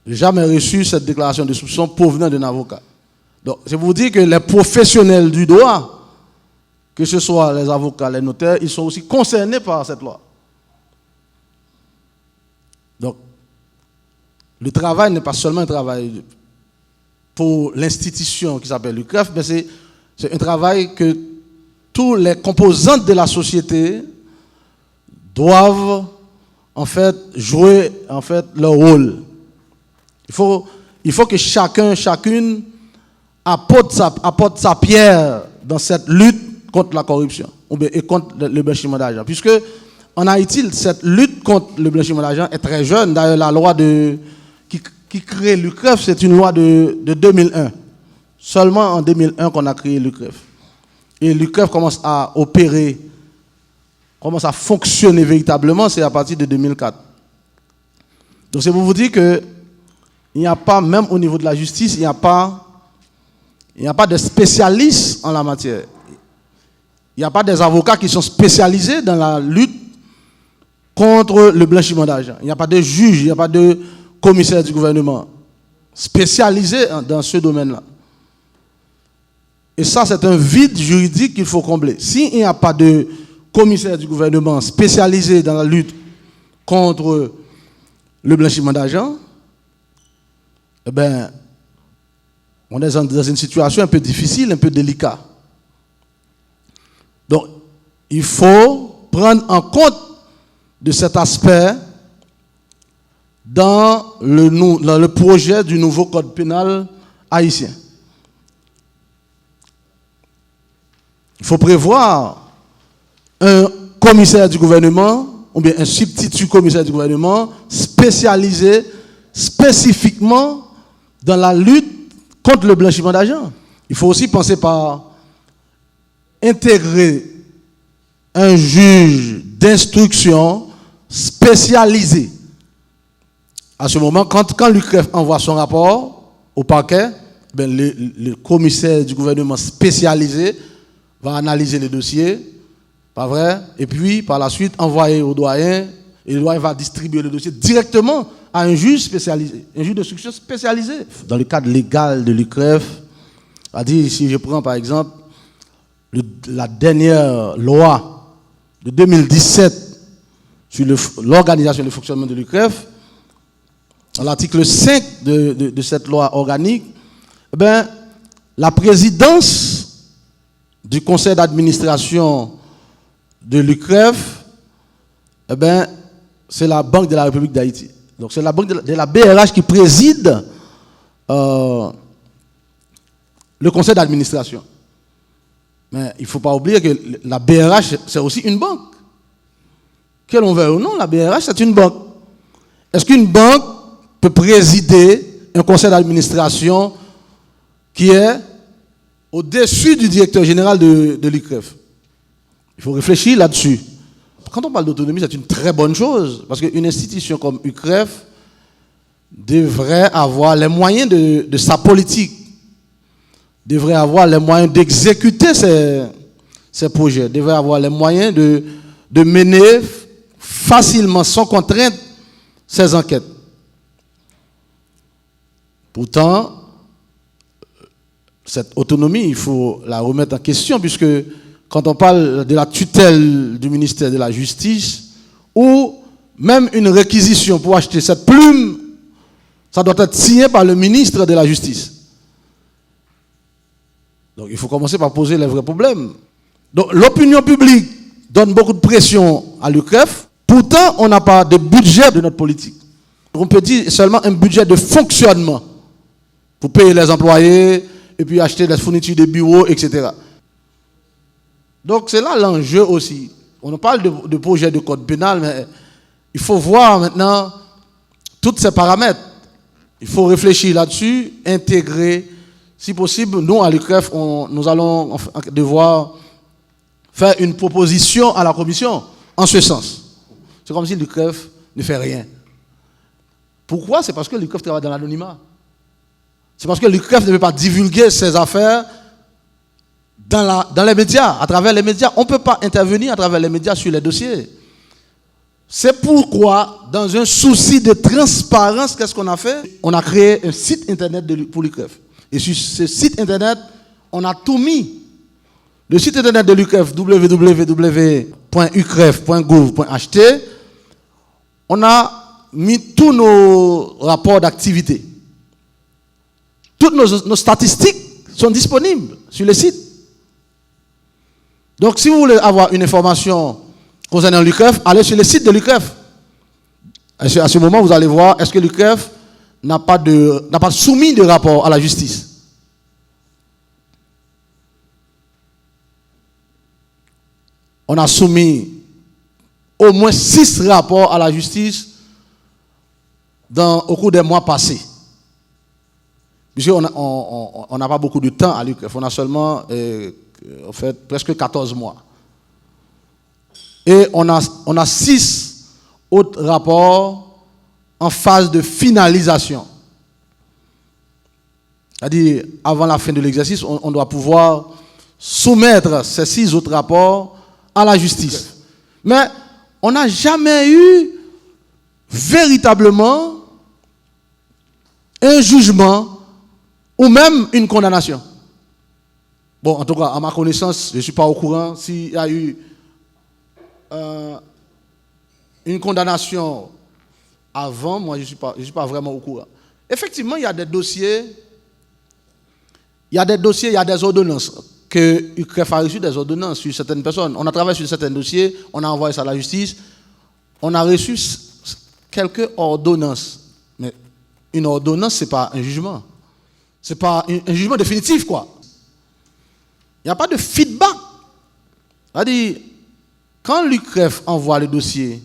Je n'ai jamais reçu cette déclaration de soupçon provenant d'un avocat. Donc, c'est pour vous dire que les professionnels du droit, que ce soit les avocats, les notaires, ils sont aussi concernés par cette loi. Donc, le travail n'est pas seulement un travail pour l'institution qui s'appelle l'UCREF, mais c'est un travail que tous les composantes de la société doivent en fait jouer en fait leur rôle. Il faut que chacune apporte sa pierre dans cette lutte contre la corruption et contre le blanchiment d'argent. Puisque en Haïti, cette lutte contre le blanchiment d'argent est très jeune. D'ailleurs, la loi qui crée l'UCREF, c'est une loi de 2001. Seulement en 2001 qu'on a créé l'UCREF. Et l'UCREF commence à opérer, commence à fonctionner véritablement, c'est à partir de 2004. Donc c'est pour vous dire que il n'y a pas, même au niveau de la justice, il n'y a pas de spécialistes en la matière. Il n'y a pas des avocats qui sont spécialisés dans la lutte contre le blanchiment d'argent. Il n'y a pas de juges, il n'y a pas de commissaires du gouvernement spécialisés dans ce domaine-là. Et ça, c'est un vide juridique qu'il faut combler. S'il n'y a pas de commissaire du gouvernement spécialisé dans la lutte contre le blanchiment d'argent, eh bien, on est dans une situation un peu difficile, un peu délicate. Donc, il faut prendre en compte de cet aspect dans le projet du nouveau code pénal haïtien. Il faut prévoir un commissaire du gouvernement ou bien un substitut commissaire du gouvernement spécialisé spécifiquement dans la lutte contre le blanchiment d'argent. Il faut aussi penser par intégrer un juge d'instruction spécialisé. À ce moment, quand l'UCREF envoie son rapport au parquet, ben le commissaire du gouvernement spécialisé va analyser le dossier, pas vrai, et puis par la suite envoyer au doyen, et le doyen va distribuer le dossier directement à un juge spécialisé, un juge d'instruction spécialisé. Dans le cadre légal de l'UCREF, c'est-à-dire si je prends par exemple la dernière loi de 2017 sur l'organisation et le fonctionnement de l'UCREF, l'article 5 de cette loi organique, eh bien, la présidence du conseil d'administration de l'UCREF, eh bien, c'est la Banque de la République d'Haïti. Donc c'est la banque de la BRH qui préside le conseil d'administration. Mais il ne faut pas oublier que la BRH, c'est aussi une banque. Que l'on veuille ou non, la BRH, c'est une banque. Est-ce qu'une banque peut présider un conseil d'administration qui est au-dessus du directeur général de l'UCREF? Il faut réfléchir là-dessus. Quand on parle d'autonomie, c'est une très bonne chose, parce qu'une institution comme l'UCREF devrait avoir les moyens de sa politique, devrait avoir les moyens d'exécuter ses projets, devrait avoir les moyens de mener facilement, sans contrainte, ses enquêtes. Pourtant, cette autonomie, il faut la remettre en question, puisque quand on parle de la tutelle du ministère de la Justice, ou même une réquisition pour acheter cette plume, ça doit être signé par le ministre de la Justice. Donc il faut commencer par poser les vrais problèmes. Donc l'opinion publique donne beaucoup de pression à l'UCREF, pourtant on n'a pas de budget de notre politique. On peut dire seulement un budget de fonctionnement, pour payer les employés, et puis acheter les fournitures de bureaux, etc. Donc c'est là l'enjeu aussi. On parle de projet de code pénal, mais il faut voir maintenant tous ces paramètres. Il faut réfléchir là-dessus, intégrer. Si possible, nous à l'UCREF, nous allons devoir faire une proposition à la commission en ce sens. C'est comme si l'UCREF ne fait rien. Pourquoi? C'est parce que l'UCREF travaille dans l'anonymat. C'est parce que l'UCREF ne veut pas divulguer ses affaires dans les médias, à travers les médias. On ne peut pas intervenir à travers les médias sur les dossiers. C'est pourquoi, dans un souci de transparence, qu'est-ce qu'on a fait? On a créé un site internet pour l'UCREF. Et sur ce site internet, on a tout mis. Le site internet de l'UCREF, www.ucref.gouv.ht, on a mis tous nos rapports d'activité. Toutes nos statistiques sont disponibles sur le site. Donc, si vous voulez avoir une information concernant l'UCREF, allez sur le site de l'UCREF. À ce moment, vous allez voir, est-ce que l'UCREF n'a pas soumis de rapport à la justice. On a soumis au moins 6 rapports à la justice au cours des mois passés. Puisqu'on n'a pas beaucoup de temps à l'UCREF, on a seulement en fait, presque 14 mois. Et on a 6 autres rapports en phase de finalisation. C'est-à-dire, avant la fin de l'exercice, on doit pouvoir soumettre ces 6 autres rapports à la justice. Mais on n'a jamais eu véritablement un jugement ou même une condamnation. Bon, en tout cas, à ma connaissance, je ne suis pas au courant s'il y a eu une condamnation avant. Moi, je ne suis pas vraiment au courant. Effectivement, il y a des dossiers, il y a des ordonnances que l'UCREF a reçu des ordonnances sur certaines personnes. On a travaillé sur certains dossiers, on a envoyé ça à la justice, on a reçu quelques ordonnances. Mais une ordonnance, ce n'est pas un jugement. Ce n'est pas un jugement définitif, quoi. Il n'y a pas de feedback. C'est-à-dire, quand l'UCREF envoie le dossier,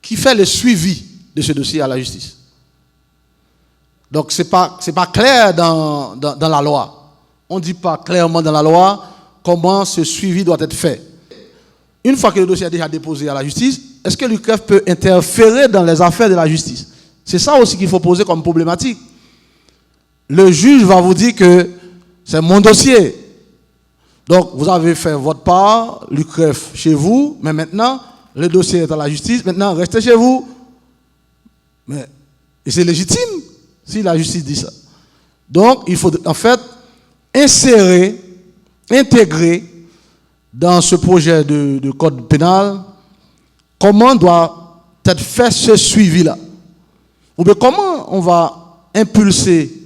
qui fait le suivi de ce dossier à la justice? Donc, ce n'est pas clair dans la loi. On ne dit pas clairement dans la loi, comment ce suivi doit être fait. Une fois que le dossier est déjà déposé à la justice, est-ce que l'UCREF peut interférer dans les affaires de la justice? C'est ça aussi qu'il faut poser comme problématique. Le juge va vous dire que c'est mon dossier. Donc, vous avez fait votre part, l'UCREF chez vous, mais maintenant, le dossier est à la justice, maintenant, restez chez vous. Mais, et c'est légitime si la justice dit ça. Donc, il faut en fait intégrer dans ce projet de code pénal comment doit être fait ce suivi-là. Ou bien comment on va impulser,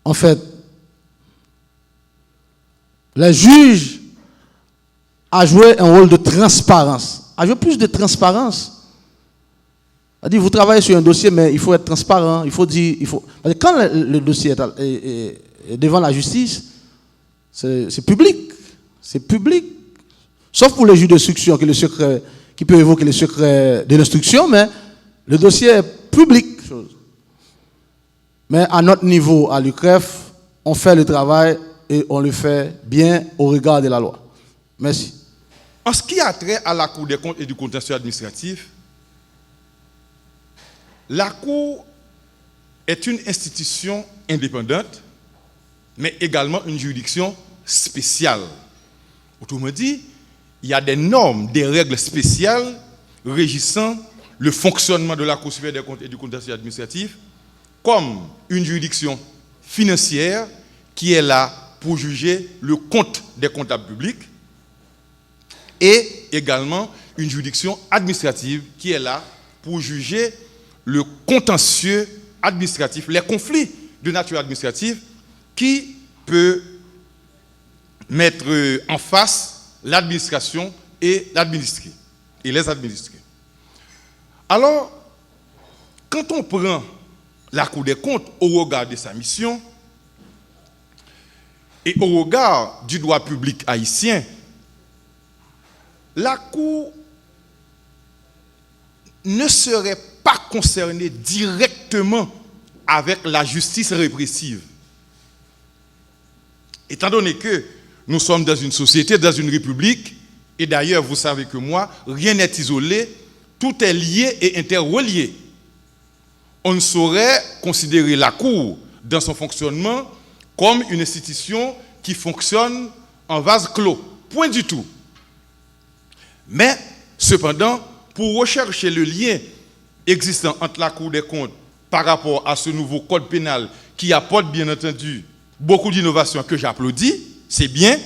en fait, les juges à jouer un rôle de transparence, à jouer plus de transparence. C'est-à-dire, vous travaillez sur un dossier, mais il faut être transparent, il faut dire, parce que quand le dossier est devant la justice, c'est public. C'est public. Sauf pour les juges d'instruction qui peut évoquer le secret de l'instruction, mais le dossier est public. Mais à notre niveau, à l'UCREF, on fait le travail et on le fait bien au regard de la loi. Merci. En ce qui a trait à la Cour des comptes et du contentieux administratif, la Cour est une institution indépendante, mais également une juridiction spéciale. Autrement dit, il y a des normes, des règles spéciales régissant le fonctionnement de la Cour supérieure des comptes et du contentieux administratif, comme une juridiction financière qui est là pour juger le compte des comptables publics, et également une juridiction administrative qui est là pour juger le contentieux administratif, les conflits de nature administrative qui peut mettre en face l'administration et l'administré, et les administrés. Alors, quand on prend la Cour des comptes au regard de sa mission et au regard du droit public haïtien, la Cour ne serait pas concernée directement avec la justice répressive. Étant donné que nous sommes dans une société, dans une république, et d'ailleurs vous savez que moi, rien n'est isolé, tout est lié et interrelié. On ne saurait considérer la Cour dans son fonctionnement comme une institution qui fonctionne en vase clos. Point du tout. Mais, cependant, pour rechercher le lien existant entre la Cour des comptes par rapport à ce nouveau code pénal qui apporte, bien entendu, beaucoup d'innovations que j'applaudis, c'est bien.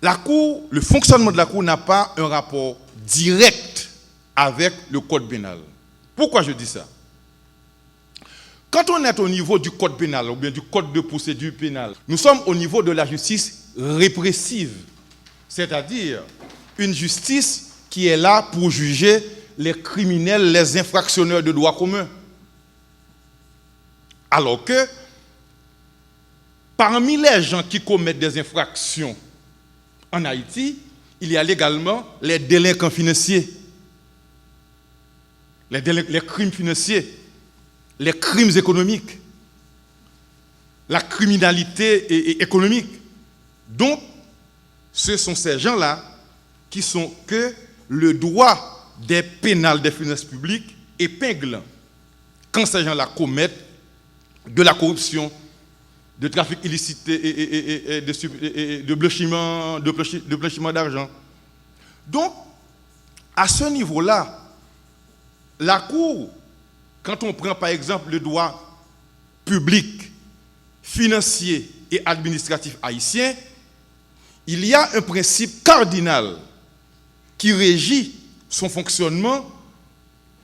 La Cour, le fonctionnement de la Cour n'a pas un rapport direct avec le code pénal. Pourquoi je dis ça? Quand on est au niveau du code pénal ou bien du code de procédure pénale, nous sommes au niveau de la justice répressive, c'est-à-dire une justice qui est là pour juger les criminels, les infractionneurs de droit commun. Alors que parmi les gens qui commettent des infractions en Haïti, il y a également les délinquants financiers, les crimes financiers, les crimes économiques, la criminalité économique. Donc, ce sont ces gens-là qui sont que le droit des pénals des finances publiques épingle quand ces gens-là commettent de la corruption, de trafic illicite et de blanchiment d'argent. Donc, à ce niveau-là, la Cour, quand on prend par exemple le droit public, financier et administratif haïtien, il y a un principe cardinal qui régit son fonctionnement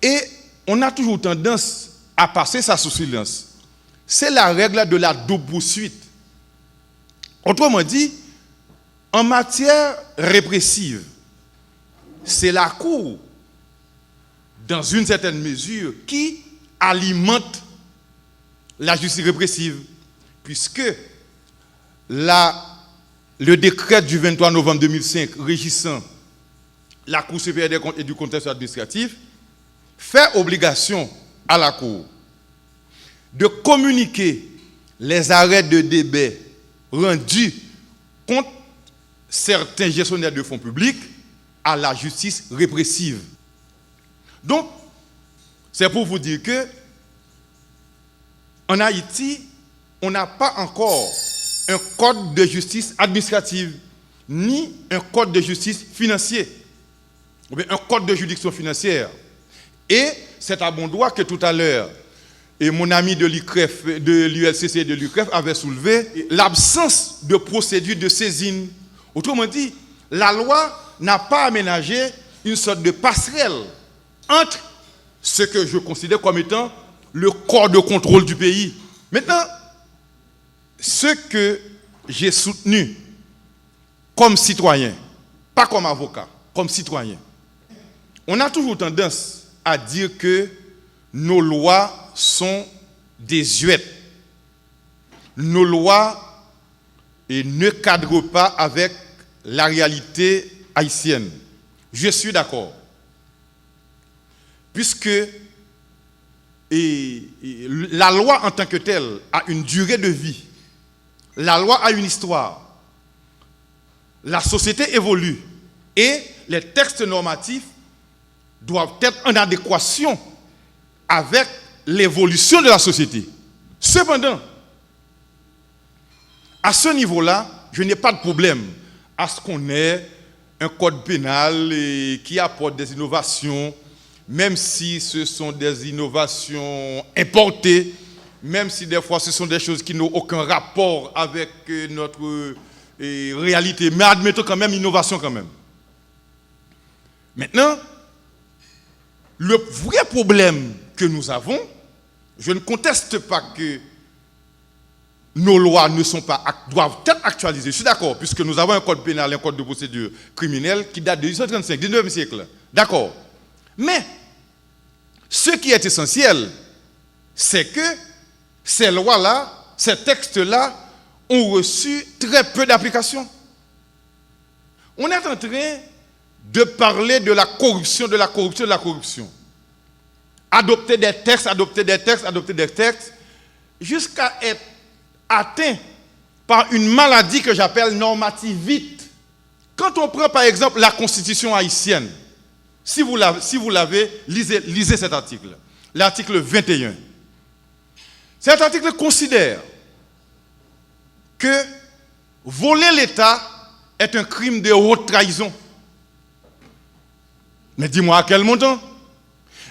et on a toujours tendance à passer ça sous silence. C'est la règle de la double poursuite. Autrement dit, en matière répressive, c'est la Cour, dans une certaine mesure, qui alimente la justice répressive, puisque le décret du 23 novembre 2005 régissant la Cour supérieure des comptes et du contentieux administratif fait obligation à la Cour de communiquer les arrêts de débat rendu contre certains gestionnaires de fonds publics à la justice répressive. Donc, c'est pour vous dire que en Haïti, on n'a pas encore un code de justice administrative, ni un code de justice financier, ou bien un code de juridiction financière. Et c'est à bon droit que tout à l'heure, et mon ami de l'UCREF, de l'ULCC et de l'UCREF avait soulevé l'absence de procédure de saisine. Autrement dit, la loi n'a pas aménagé une sorte de passerelle entre ce que je considère comme étant le corps de contrôle du pays. Maintenant, ce que j'ai soutenu comme citoyen, pas comme avocat, comme citoyen, on a toujours tendance à dire que nos lois sont désuètes. Nos lois ne cadrent pas avec la réalité haïtienne. Je suis d'accord. Puisque la loi en tant que telle a une durée de vie. La loi a une histoire. La société évolue. Et les textes normatifs doivent être en adéquation avec l'évolution de la société. Cependant, à ce niveau-là, je n'ai pas de problème à ce qu'on ait un code pénal qui apporte des innovations, même si ce sont des innovations importées, même si des fois ce sont des choses qui n'ont aucun rapport avec notre réalité, mais admettons quand même innovation quand même. Maintenant, le vrai problème que nous avons, je ne conteste pas que nos lois doivent être actualisées. Je suis d'accord, puisque nous avons un code pénal, un code de procédure criminelle qui date de 1835, 19e siècle. D'accord. Mais, ce qui est essentiel, c'est que ces lois-là, ces textes-là, ont reçu très peu d'application. On est en train de parler de la corruption, de la corruption, de la corruption. Adopter des textes, jusqu'à être atteint par une maladie que j'appelle normativite. Quand on prend par exemple la Constitution haïtienne, si vous l'avez, lisez cet article, l'article 21. Cet article considère que voler l'État est un crime de haute trahison. Mais dis-moi à quel montant?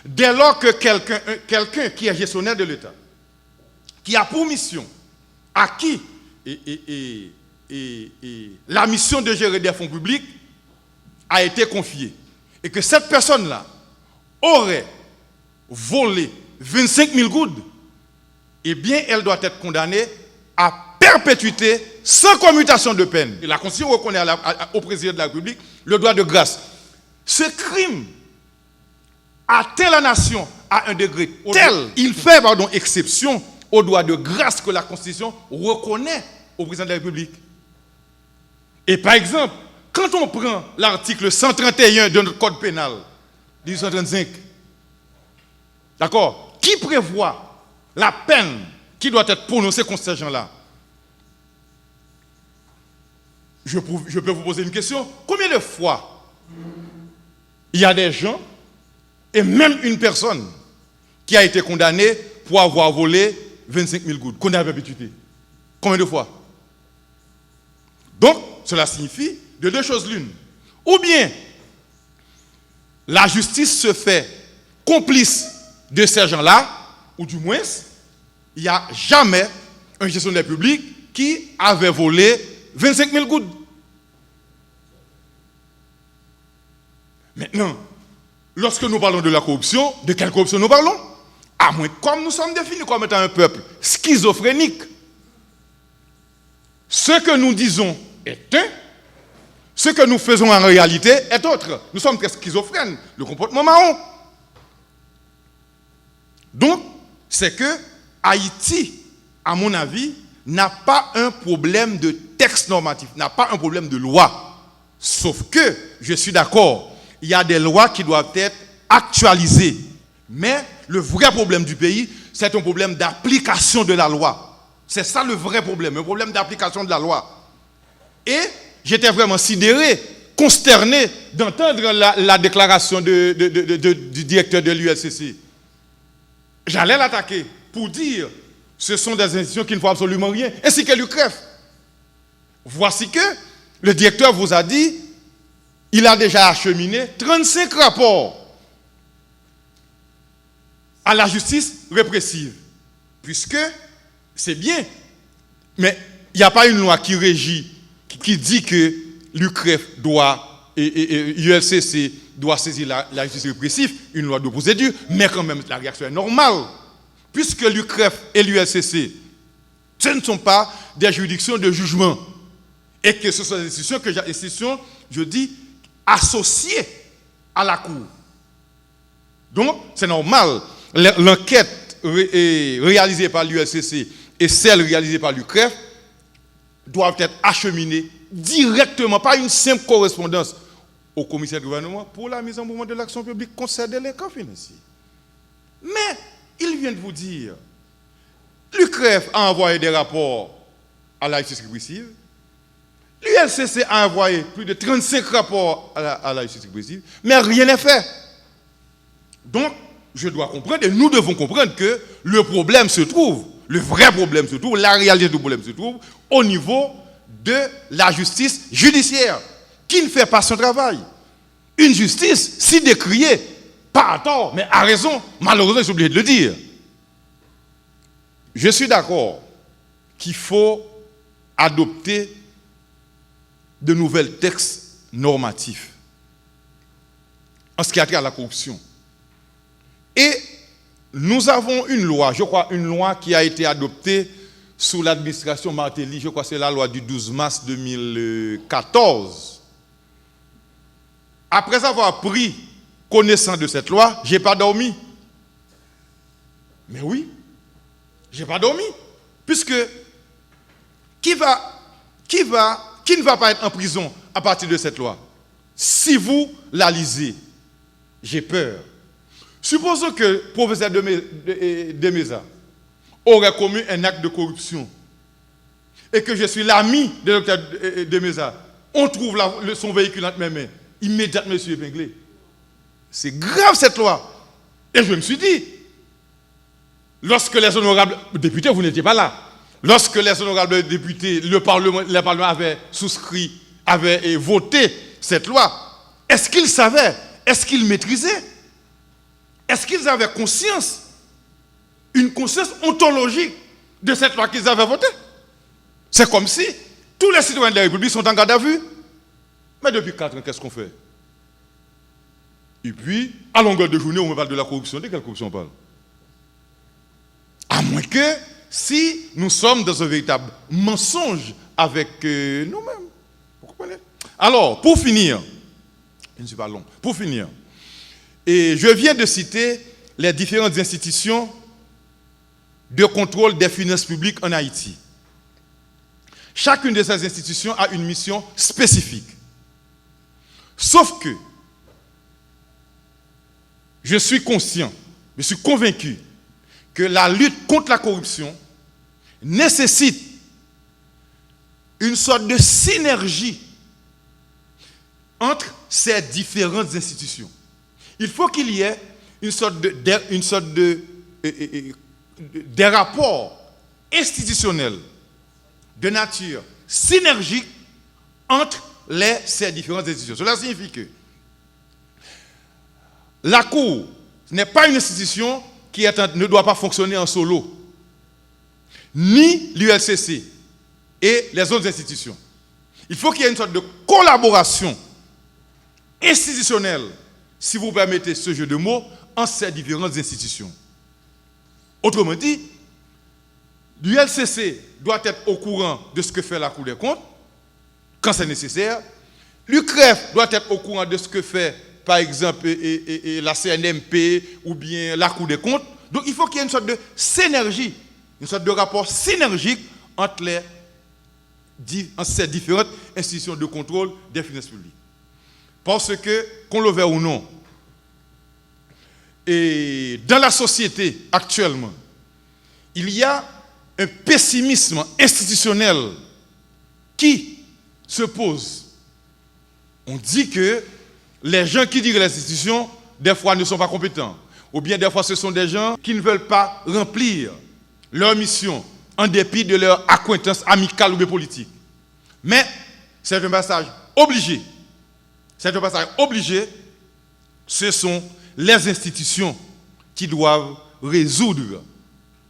Dès lors que quelqu'un qui est gestionnaire de l'État, qui a pour mission, à qui la mission de gérer des fonds publics a été confiée, et que cette personne-là aurait volé 25 000 goudes, eh bien, elle doit être condamnée à perpétuité sans commutation de peine. Et la Constitution reconnaît au président de la République le droit de grâce. Ce crime atteint la nation à un degré tel, il fait exception au droit de grâce que la Constitution reconnaît au président de la République. Et par exemple, quand on prend l'article 131 de notre code pénal, 1835, d'accord, qui prévoit la peine qui doit être prononcée contre ces gens-là? Je peux vous poser une question. Combien de fois il y a des gens, et même une personne, qui a été condamnée pour avoir volé 25 000 gouttes, condamnée à perpétuité? Combien de fois? Donc, cela signifie de deux choses l'une. Ou bien, la justice se fait complice de ces gens-là, ou du moins, il n'y a jamais un gestionnaire public qui avait volé 25 000 gouttes. Maintenant, lorsque nous parlons de la corruption, de quelle corruption nous parlons? À moins, comme nous sommes définis comme étant un peuple schizophrénique, ce que nous disons est un, ce que nous faisons en réalité est autre. Nous sommes très schizophrènes, le comportement marron. Donc, c'est que Haïti, à mon avis, n'a pas un problème de texte normatif, n'a pas un problème de loi. Sauf que, je suis d'accord, il y a des lois qui doivent être actualisées. Mais le vrai problème du pays, c'est un problème d'application de la loi. C'est ça le vrai problème, un problème d'application de la loi. Et j'étais vraiment sidéré, consterné d'entendre la déclaration du directeur de l'ULCC. J'allais l'attaquer pour dire ce sont des institutions qui ne font absolument rien, ainsi que l'UCREF. Voici que le directeur vous a dit, il a déjà acheminé 35 rapports à la justice répressive. Puisque c'est bien, mais il n'y a pas une loi qui régit, qui dit que l'UCREF doit, et l'ULCC doit saisir la justice répressive, une loi de procédure, mais quand même la réaction est normale. Puisque l'UCREF et l'ULCC, ce ne sont pas des juridictions de jugement, et que ce sont des institutions, je dis, associées à la Cour. Donc, c'est normal. L'enquête réalisée par l'ULCC et celle réalisée par l'UCREF doivent être acheminées directement, pas une simple correspondance au commissaire du gouvernement pour la mise en mouvement de l'action publique contre ces délinquants financiers. Mais, il vient de vous dire, l'UCREF a envoyé des rapports à la justice répressive, l'ULCC a envoyé plus de 35 rapports à la justice répressive, mais rien n'est fait. Donc, je dois comprendre, et nous devons comprendre que le problème se trouve, le vrai problème se trouve, la réalité du problème se trouve au niveau de la justice judiciaire, qui ne fait pas son travail. Une justice si décriée, pas à tort, mais à raison, malheureusement, je suis obligé de le dire. Je suis d'accord qu'il faut adopter de nouveaux textes normatifs en ce qui a trait à la corruption. Et nous avons une loi, je crois, une loi qui a été adoptée sous l'administration Martelly, je crois que c'est la loi du 12 mars 2014. Après avoir pris connaissance de cette loi, je n'ai pas dormi. Mais oui, je n'ai pas dormi. Puisque qui ne va pas être en prison à partir de cette loi? Si vous la lisez, j'ai peur. Supposons que le professeur Demeza aurait commis un acte de corruption et que je suis l'ami de docteur Demeza. On trouve son véhicule entre mes mains. Immédiatement, je suis épinglé. C'est grave cette loi. Et je me suis dit, lorsque les honorables députés, vous n'étiez pas là, lorsque les honorables députés, le Parlement avait souscrit, avait voté cette loi, est-ce qu'ils savaient, est-ce qu'ils maîtrisaient, est-ce qu'ils avaient conscience, une conscience ontologique de cette loi qu'ils avaient votée? C'est comme si tous les citoyens de la République sont en garde à vue. Mais depuis 4 ans, qu'est-ce qu'on fait? Et puis, à longueur de journée, on me parle de la corruption. De quelle corruption on parle? À moins que si nous sommes dans un véritable mensonge avec nous-mêmes. Vous comprenez? Alors, pour finir, je ne suis pas long, pour finir, et je viens de citer les différentes institutions de contrôle des finances publiques en Haïti. Chacune de ces institutions a une mission spécifique. Sauf que je suis conscient, je suis convaincu que la lutte contre la corruption nécessite une sorte de synergie entre ces différentes institutions. Il faut qu'il y ait des rapports institutionnels de nature synergique entre ces différentes institutions. Cela signifie que la Cour n'est pas une institution qui ne doit pas fonctionner en solo, ni l'ULCC et les autres institutions. Il faut qu'il y ait une sorte de collaboration institutionnelle, si vous permettez ce jeu de mots, entre ces différentes institutions. Autrement dit, l'ULCC doit être au courant de ce que fait la Cour des comptes, quand c'est nécessaire. L'UCREF doit être au courant de ce que fait, par exemple, la CNMP ou bien la Cour des comptes. Donc il faut qu'il y ait une sorte de synergie, une sorte de rapport synergique entre ces différentes institutions de contrôle des finances publiques. Parce que, qu'on le veuille ou non, et dans la société actuellement, il y a un pessimisme institutionnel qui se pose. On dit que les gens qui dirigent l'institution, des fois, ne sont pas compétents. Ou bien des fois, ce sont des gens qui ne veulent pas remplir leur mission en dépit de leur acquaintance amicale ou bien politique. Mais c'est un passage obligé. C'est un passage obligé. Ce sont les institutions qui doivent résoudre,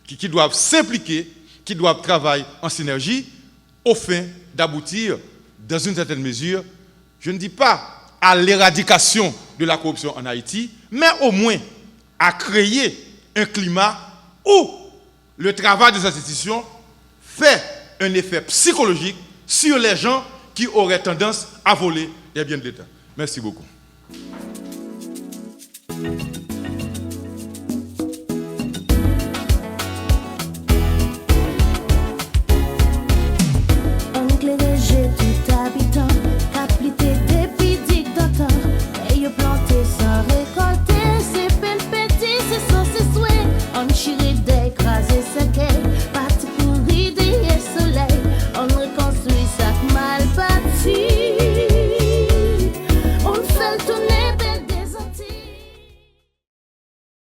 qui doivent s'impliquer, qui doivent travailler en synergie au fin d'aboutir, dans une certaine mesure, je ne dis pas à l'éradication de la corruption en Haïti, mais au moins à créer un climat où le travail des institutions fait un effet psychologique sur les gens qui auraient tendance à voler les biens de l'État. Merci beaucoup.